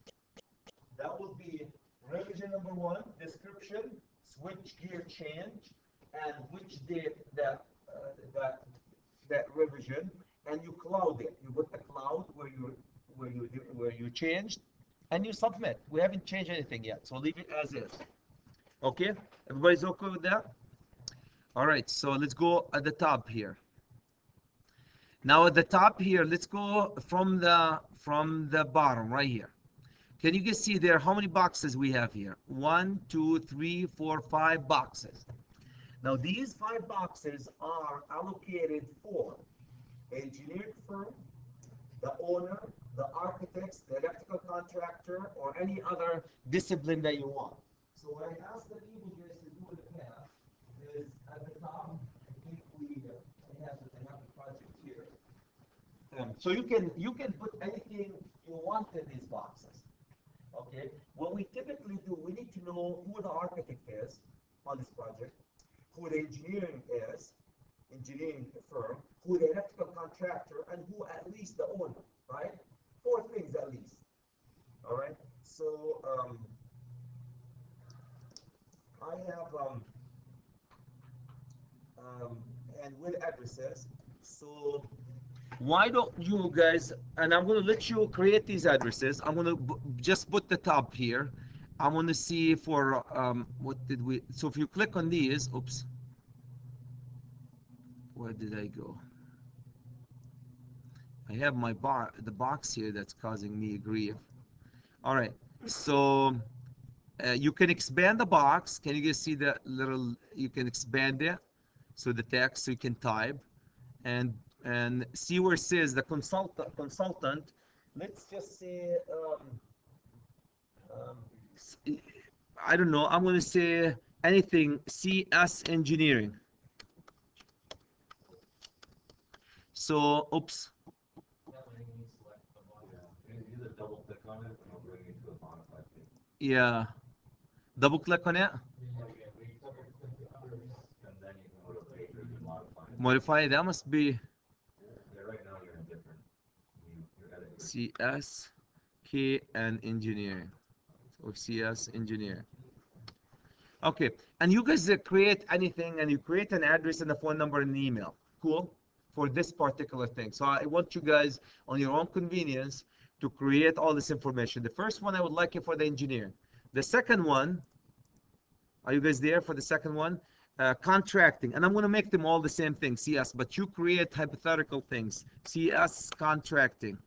That will be revision number 1, description, switch gear change, and which date that revision, and you cloud it. You put the cloud where you changed, and you submit. We haven't changed anything yet, so leave it as is. Okay, everybody's okay with that? All right, so let's go at the top here. Now at the top here, let's go from the bottom right here. Can you guys see there how many boxes we have here? 1, 2, 3, 4, 5 boxes. Now these 5 boxes are allocated for engineering firm, the owner, the architects, the electrical contractor, or any other discipline that you want. So what I asked the people here to do in the past is at the top, I think we have the project here. So you can put anything you want in these boxes. Okay. What we typically do, we need to know who the architect is on this project, who the engineering firm, who the electrical contractor, and who at least the owner, right? 4 things at least. All right. So I have and with addresses. So why don't you guys, and I'm going to let you create these addresses. I'm going to just put the top here. I'm going to see for what did we, so if you click on these, oops, where did I go? I have my the box here that's causing me grief. All right, so you can expand the box. Can you guys see that little, you can expand it, so the text, so you can type, and see where it says the consultant. Let's just say I don't know, I'm going to say anything, CS engineering. So oops, Either double click on it and it'll bring you to a modified page. yeah, double click on it, And then you can go to a page where you can modify it. modify. That must be Yeah, right now you're in different. You're editing. CS K and engineering, or CS engineering. Okay, and you guys create anything, and you create an address and a phone number and an email. Cool, for this particular thing. So I want you guys on your own convenience to create all this information. The first one I would like it for the engineer. The second one, are you guys there for the second one? Contracting, and I'm going to make them all the same thing, CS, but you create hypothetical things. CS contracting.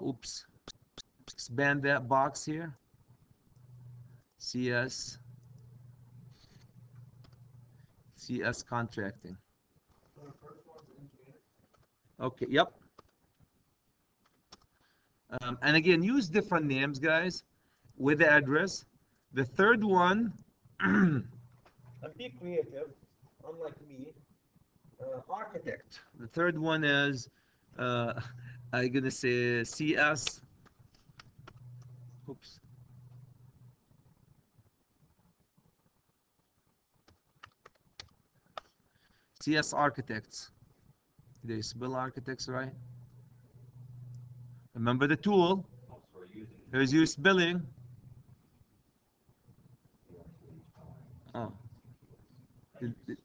Oops, expand that box here. CS contracting. Okay, yep. And again, use different names, guys, with the address. The third one, and be creative, unlike me, architect. The third one is uh, I'm gonna say CS. Oops. CS Architects. They spell architects, right? Remember the tool. Oh, so we're using. Here's your spelling. Oh. Did- did-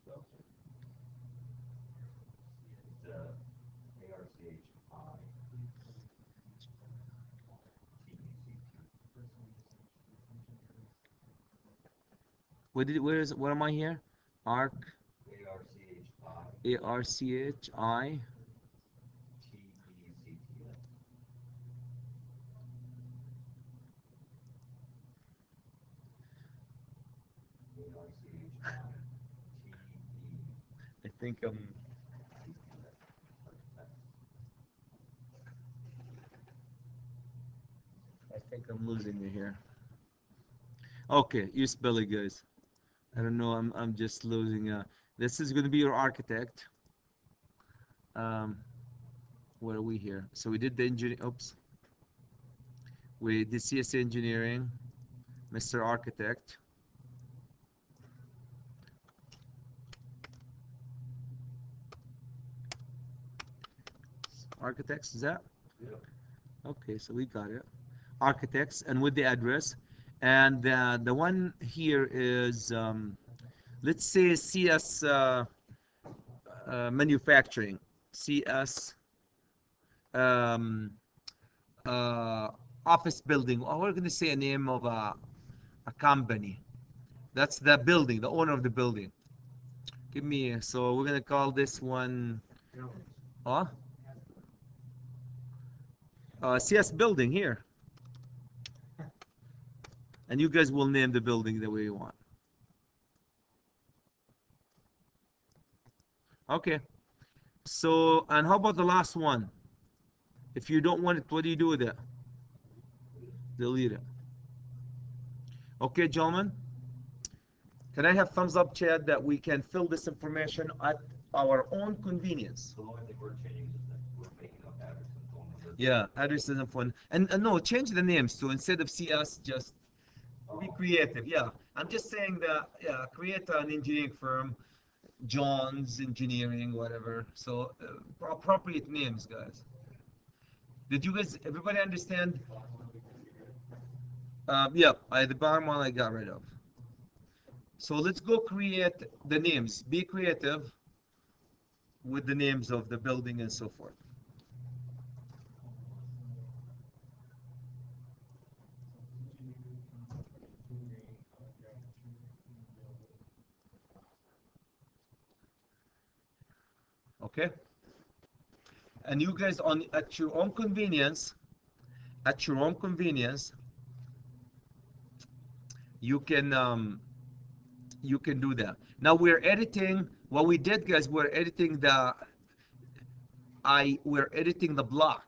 It's ARCHI. What am I here? Arc, ARCHI. ARCHI. TECTS. I think I'm losing you here. Okay, you spell it, guys. I don't know. I'm just losing. This is going to be your architect. What are we here? So we did the engineer. Oops. We did CS engineering, Mr. Architect. Architects, is that? Yep. Okay, so we got it. Architects, and with the address. And the one here is, let's say CS manufacturing. CS um, office building. Oh, we're going to say a name of a company. That's the building, the owner of the building. Give me, so we're going to call this one, huh? CS building here. And you guys will name the building the way you want. Okay. So, and how about the last one? If you don't want it, what do you do with it? Delete it. Okay, gentlemen. Can I have thumbs up, Chad, that we can fill this information at our own convenience? So the only thing we're changing is that we're making up address and phone number. Yeah, addresses and phone. And no, change the names to instead of CS, just be creative. Yeah, I'm just saying that. Yeah, create an engineering firm, John's Engineering, whatever. So appropriate names, guys. Did you guys, everybody understand? Yeah, the bottom one I got rid of. So let's go create the names. Be creative with the names of the building and so forth. Okay? And you guys on at your own convenience, you can do that. Now we're editing. What we did, guys, we're editing the block.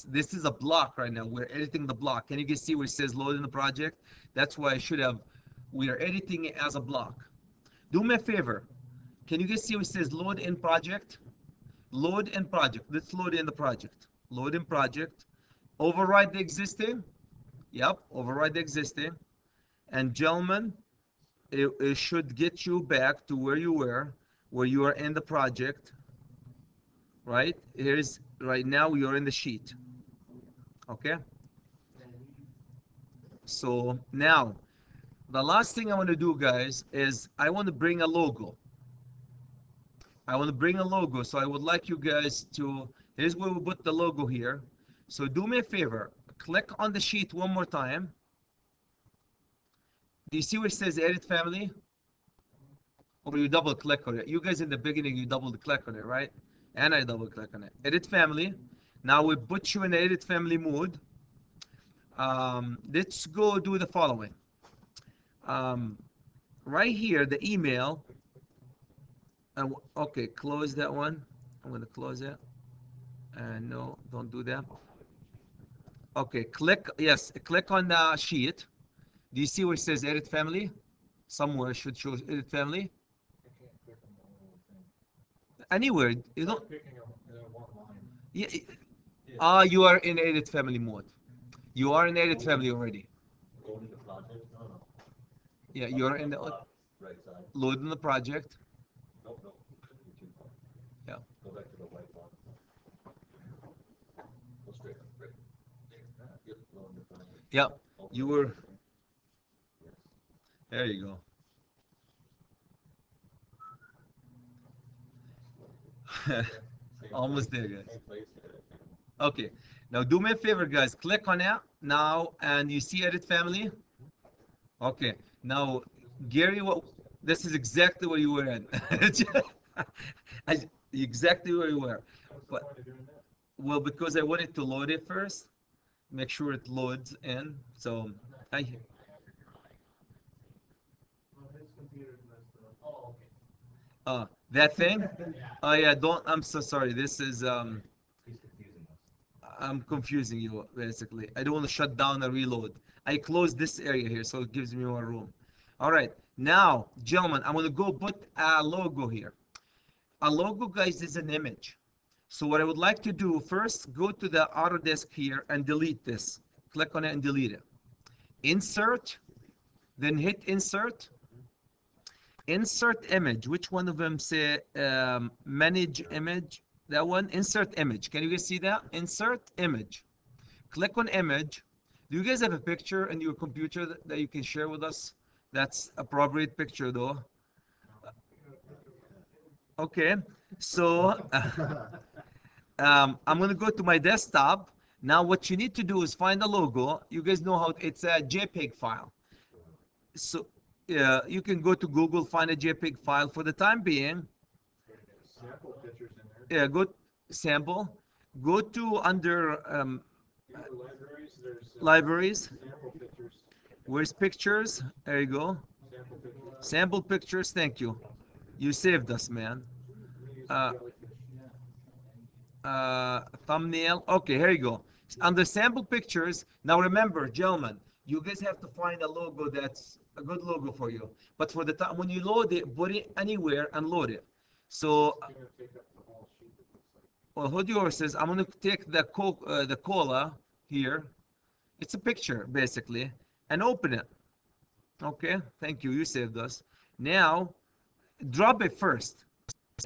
This is a block right now. We're editing the block. Can you guys see where it says load in the project? That's why I should have. We are editing it as a block. Do me a favor. Can you guys see where it says load in project? Load in project. Let's load in the project. Load in project. Override the existing. Yep, override the existing. And gentlemen, it should get you back to where you were, where you are in the project. Right? Here's right now you're in the sheet. Okay? So now, the last thing I want to do, guys, is I want to bring a logo. So I would like you guys to, here's where we put the logo here. So do me a favor, click on the sheet one more time. Do you see where it says edit family? Or you double click on it? You guys in the beginning, you double click on it, right? And I double click on it. Edit family. Now we put you in the edit family mode. Let's go do the following. Right here, the email. Okay, close that one. I'm going to close it. No, don't do that. Okay, click on the sheet. Do you see where it says edit family? Somewhere it should show edit family. I can't click on the whole thing. Anywhere, you don't. Picking up one line. Yeah. You are in edit family mode. You are in edit family already. Loading the project, no. Yeah, you're in the Right side. loading the project. Nope, nope. You're too far. Yeah. Go back to the white one. Go straight, right. Yep, loading the project. Yeah. Open You it. were. Yes. There you go. Same Almost place, there, guys. Same place. Okay. Now do me a favor, guys. Click on it now, and you see edit family. Okay. Now, Gary, what? This is exactly where you were in. Exactly where you were. What's the But point of doing that? well, because I wanted to load it first, make sure it loads in. So I. Well, his computer's messed up. Oh, okay. That thing? Yeah. Oh yeah, don't. I'm so sorry. This is He's confusing us. I'm confusing you basically. I don't want to shut down and reload. I closed this area here, so it gives me more room. All right, now, gentlemen, I'm gonna go put a logo here. A logo, guys, is an image. So what I would like to do first, go to the Autodesk here and delete this. Click on it and delete it. Insert, then hit insert. Insert image. Which one of them say manage image? That one. Insert image. Can you guys see that? Insert image. Click on image. Do you guys have a picture in your computer that you can share with us? That's appropriate picture though. Okay. So I'm gonna go to my desktop. Now what you need to do is find a logo. You guys know how it's a JPEG file. So you can go to Google, find a JPEG file. For the time being, Sample pictures in there. yeah, go sample. Go to under You go to libraries, there's. libraries. Sample pictures, Where's pictures? There you go. sample pictures. Sample pictures. Thank you. You saved us, man. We use Uh, jellyfish. Thumbnail. Okay, here you go. Under sample pictures. Now remember, gentlemen, you guys have to find a logo that's a good logo for you. But for the time when you load it, put it anywhere and load it. So, It's gonna take up the whole sheet, it looks like. well, Hodior says, I'm going to take the cola here. It's a picture, basically, and open it. Okay, thank you. You saved us. Now, drop it first.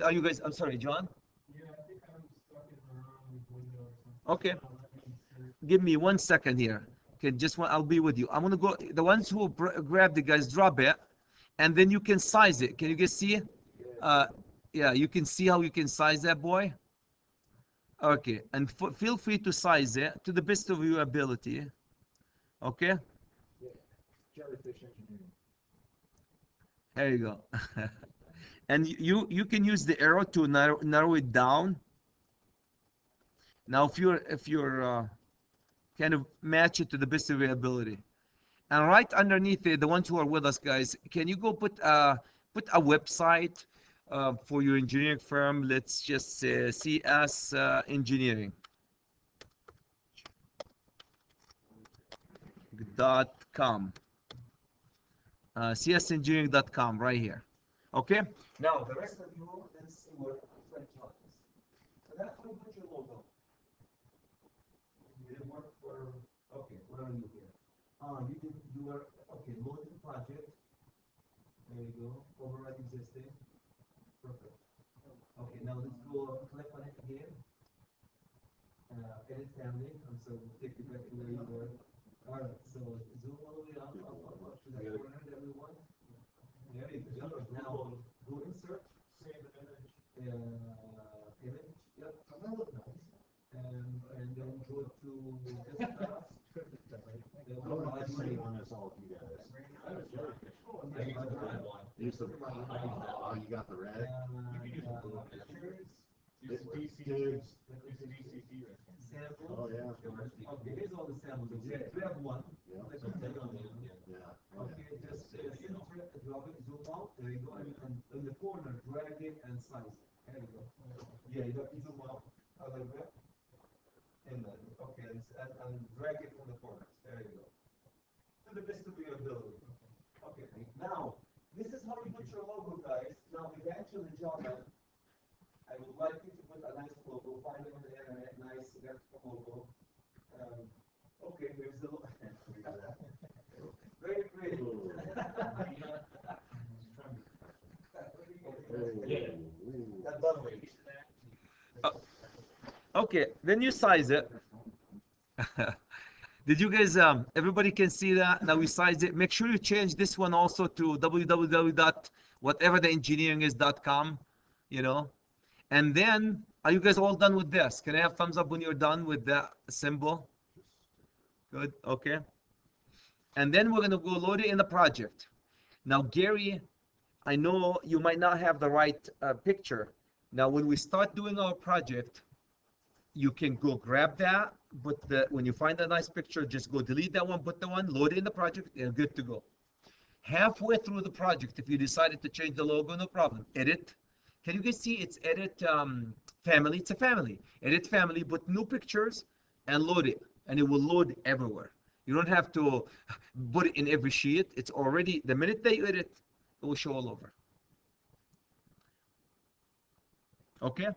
Are you guys, I'm sorry, John? Yeah, I think I'm stuck in the wrong window or something. Okay. Let me insert. Give me 1 second here. Okay, just one, I'll be with you. I'm gonna go, the ones who grab the guys, drop it, and then you can size it. Can you guys see? Yeah, you can see how you can size that boy. Okay, and feel free to size it to the best of your ability. Okay, Yeah, jellyfish engineering. there you go. And you can use the arrow to narrow it down. Now, if you're kind of match it to the best of your ability. And right underneath it, the ones who are with us, guys, can you go put a website for your engineering firm? Let's just say CS Engineering. .com. CSengineering.com right here. Okay? Now, the rest of you, let's see where French is. So that's where you put your logo. Did it work for, okay, where are you here? You were, okay, loading project. There you go, override existing. Perfect. Okay, now let's go click on it again. Edit family, so we'll take you back to where you were. Alright, so zoom all the way up to that corner that we want. There you go. Now go insert. Save an image. Image. Yep. That look nice. And then go to desktop. On this all of you guys. I use the red one. Use the, oh, you got the red? You can use the blue pictures. Use the DCDS. Use the DCD right there. Samples. Oh, yeah. Okay, here's all the samples. We have one. Yeah. Let's put that on there. Yeah. Okay, just drop it, zoom out. There you go. And in the corner, drag it and size it. There you go. Yeah, you got to zoom out a little bit. And then, okay, and drag it from the corners. There you go. To the best of your ability. Okay, now, this is how you put your logo, guys. Now, eventually, John, I would like you to put a nice logo, find them on the internet, nice vertical logo. Okay, here's the logo. Very pretty. That's by the way. Okay, then you size it. Did you guys, everybody can see that? Now we size it. Make sure you change this one also to www.whatevertheengineeringiscom, you know. And then, are you guys all done with this? Can I have thumbs up when you're done with that symbol? Good, okay. And then we're gonna go load it in the project. Now, Gary, I know you might not have the right picture. Now, when we start doing our project, you can go grab that, but when you find a nice picture, just go delete that one, put the one, load it in the project, and good to go. Halfway through the project, if you decided to change the logo, no problem. Edit. Can you guys see it's edit family? It's a family. Edit family, put new pictures, and load it. And it will load everywhere. You don't have to put it in every sheet. It's already, the minute that you edit, it will show all over. Okay?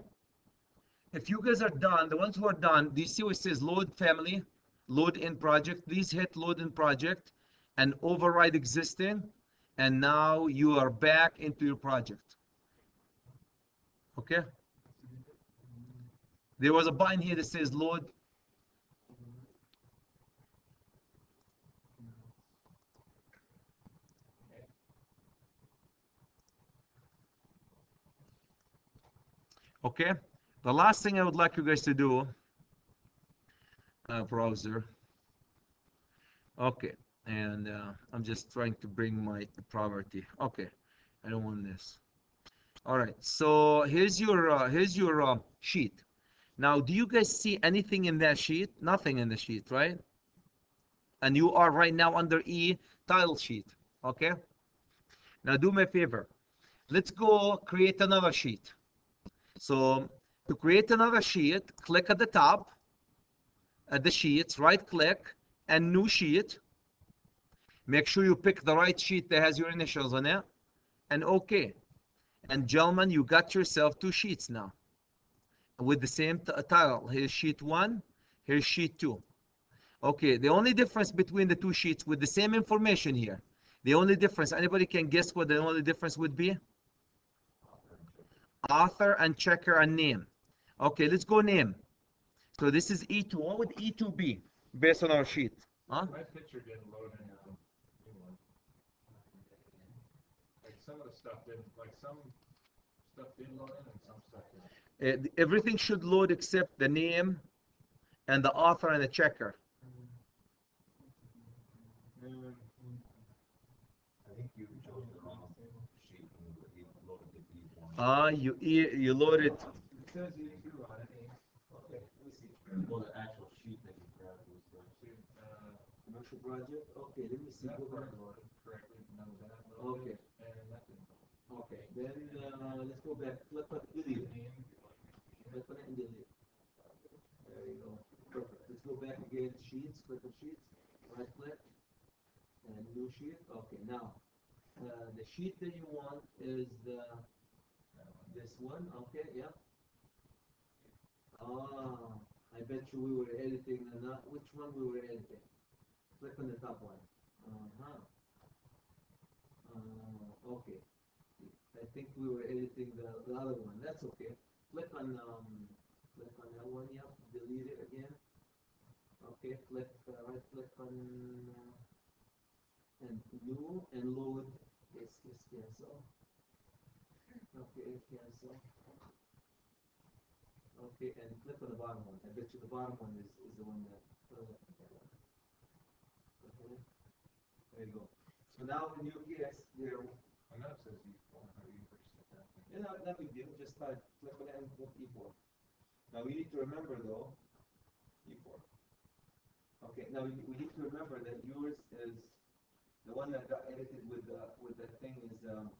If you guys are done, the ones who are done, do you see what it says load family, load in project? Please hit load in project and override existing. And now you are back into your project. Okay? There was a button here that says load. Okay? The last thing I would like you guys to do, browser. Okay, and I'm just trying to bring my property. Okay, I don't want this. All right, so here's your sheet. Now, do you guys see anything in that sheet? Nothing in the sheet, right? And you are right now under E, title sheet. Okay. Now, do me a favor. Let's go create another sheet. So to create another sheet, click at the top, at the sheets, right click, and new sheet. Make sure you pick the right sheet that has your initials on it, and okay. And gentlemen, you got yourself two sheets now with the same title. Here's sheet 1, here's sheet 2. Okay, the only difference between the two sheets with the same information here, the only difference, anybody can guess what the only difference would be? Author and checker and name. Okay, let's go name. So this is E2. What would E2 be based on our sheet? Huh? My picture didn't load in new one. Like some of the stuff didn't, like some stuff did load in and some stuff didn't. Everything should load except the name and the author and the checker. I think you chose the wrong sheet and you loaded the E1. You loaded. It says E2 on it. Okay, let me see. Well, the actual sheet that you grabbed was the Commercial project, okay, let me see. That Go part back. loaded correctly, none of that loaded. Okay. And that didn't. Okay, then let's go back. Click on delete. Name, Click on it and delete. There you go. Perfect. Let's go back again. Sheets. Click on sheets. Right click. And new sheet. Okay, now the sheet that you want is this one. Okay, yeah. I bet you we were editing which one we were editing. Click on the top one. Okay. I think we were editing the other one. That's okay. Click on that one. Yep. Delete it again. Okay. Click right click on and new and load. Yes. Cancel. Okay. Cancel. Okay. And click on the bottom one. I bet you the bottom one is the one that. Okay. There you go. So now when you guess there. I know it says E4, how do you reset that? Yeah, not big deal. Just click on it and put E4. Now we need to remember though, E4. Okay. Now we need to remember that yours is the one that got edited with the thing is. Let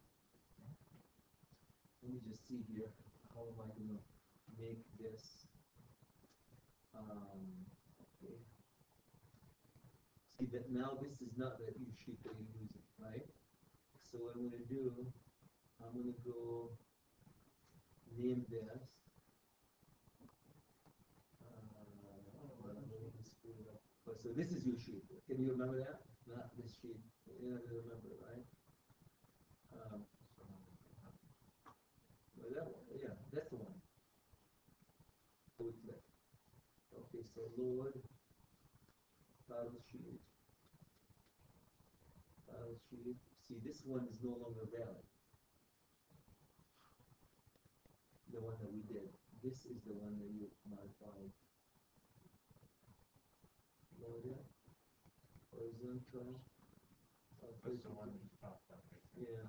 me just see here. How am I gonna make this? Okay. See that now this is not the E sheet that you're using, right? So what I'm gonna do, I'm gonna go name this, So this is your sheet. Can you remember that? Not this sheet. You remember, right? Well, that one, yeah, that's the one. Okay, so load, file sheet. File sheet. See, this one is no longer valid. The one that we did. This is the one that you modified. Load it. Horizontal. That's the one you talked about. Right? Yeah.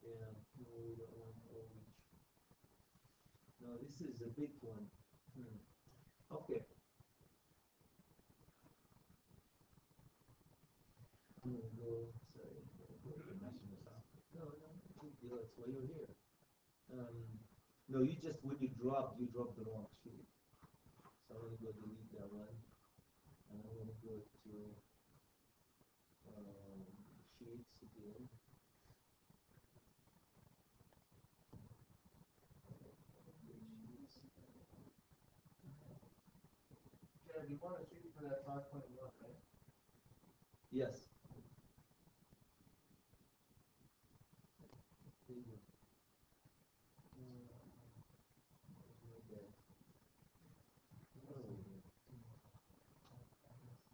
Yeah. No, we don't want orange. No, this is a big one. Okay. I'm gonna go. Sorry. You're messing this up. No, big deal. That's why you're here. No, you just when you drop the wrong sheet. So I'm gonna go delete that one, and I'm gonna go to sheets again. Jared, you want to shoot for that 5.1, right? Yes. There you go. Okay.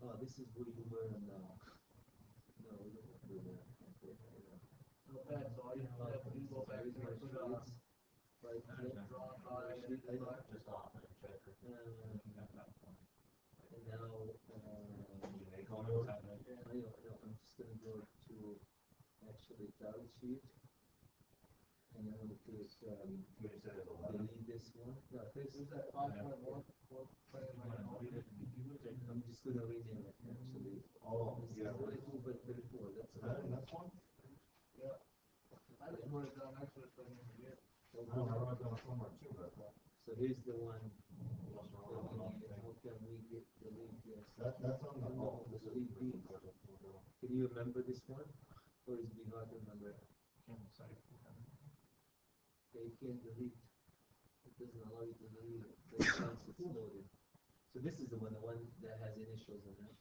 Oh, this is where you were now. No, we don't do that. Okay. So that's all you have to do, go back Here's there, my put sheets. Right, draw by, sheet, I know. just off there, check it. And now, You make I one know, of I'm just gonna go to actually file sheet. And I'm gonna put, you said it's 11. delete this one. No, this, Is that 5.1, what plan am I on? I'm just gonna rename it actually. Oh, This is yeah. 42/34, that's That, about. that's one? Yeah. I just wrote it down, I should have put it in here. I don't know, I wrote it down somewhere too, but So here's the one. what's wrong with the wrong thing? How can we get delete this? That's on the, No, this is. delete these. Can you remember this one? Or is it hard to remember? Yeah, you can't delete. It doesn't allow you to delete it. So once it's loaded. So this is the one that has initials in it.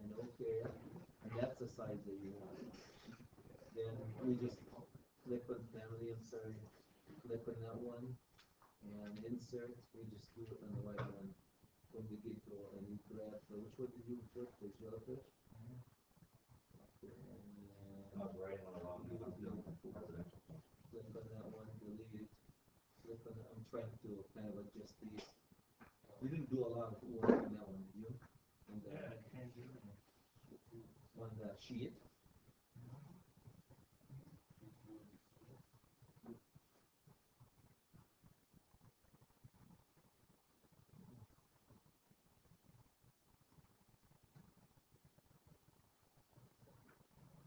And okay, and that's the size that you want. Then we just click on family, I'm sorry, click on that one, and insert, we just do it on the right one from the get-go, and you grab, so which one did you put, the jellyfish? Okay, I was writing on the wrong, You would do- residential. click on that one, delete it, click on, I'm trying to kind of adjust these. You didn't do a lot of work on that one, did you? On the, on the sheet?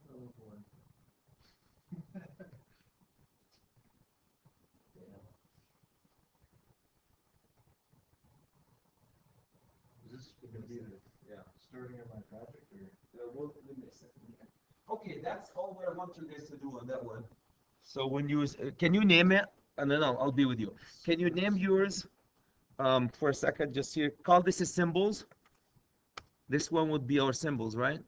Oh, boy. Yeah. Is this gonna be the Yeah. starting of my project or? Well, give me a second here. Okay, that's all what I want you guys to do on that one. So when you, can you name it? No, I'll be with you. Can you name yours for a second, just here? Call this is symbols. This one would be our symbols, right?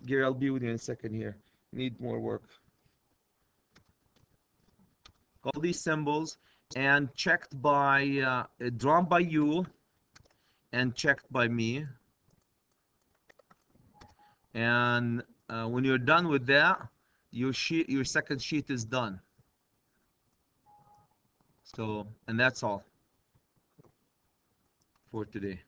Gary, I'll be with you in a second here. Need more work. Call these symbols and checked by, drawn by you and checked by me. And when you're done with that, your second sheet is done. So, and that's all for today.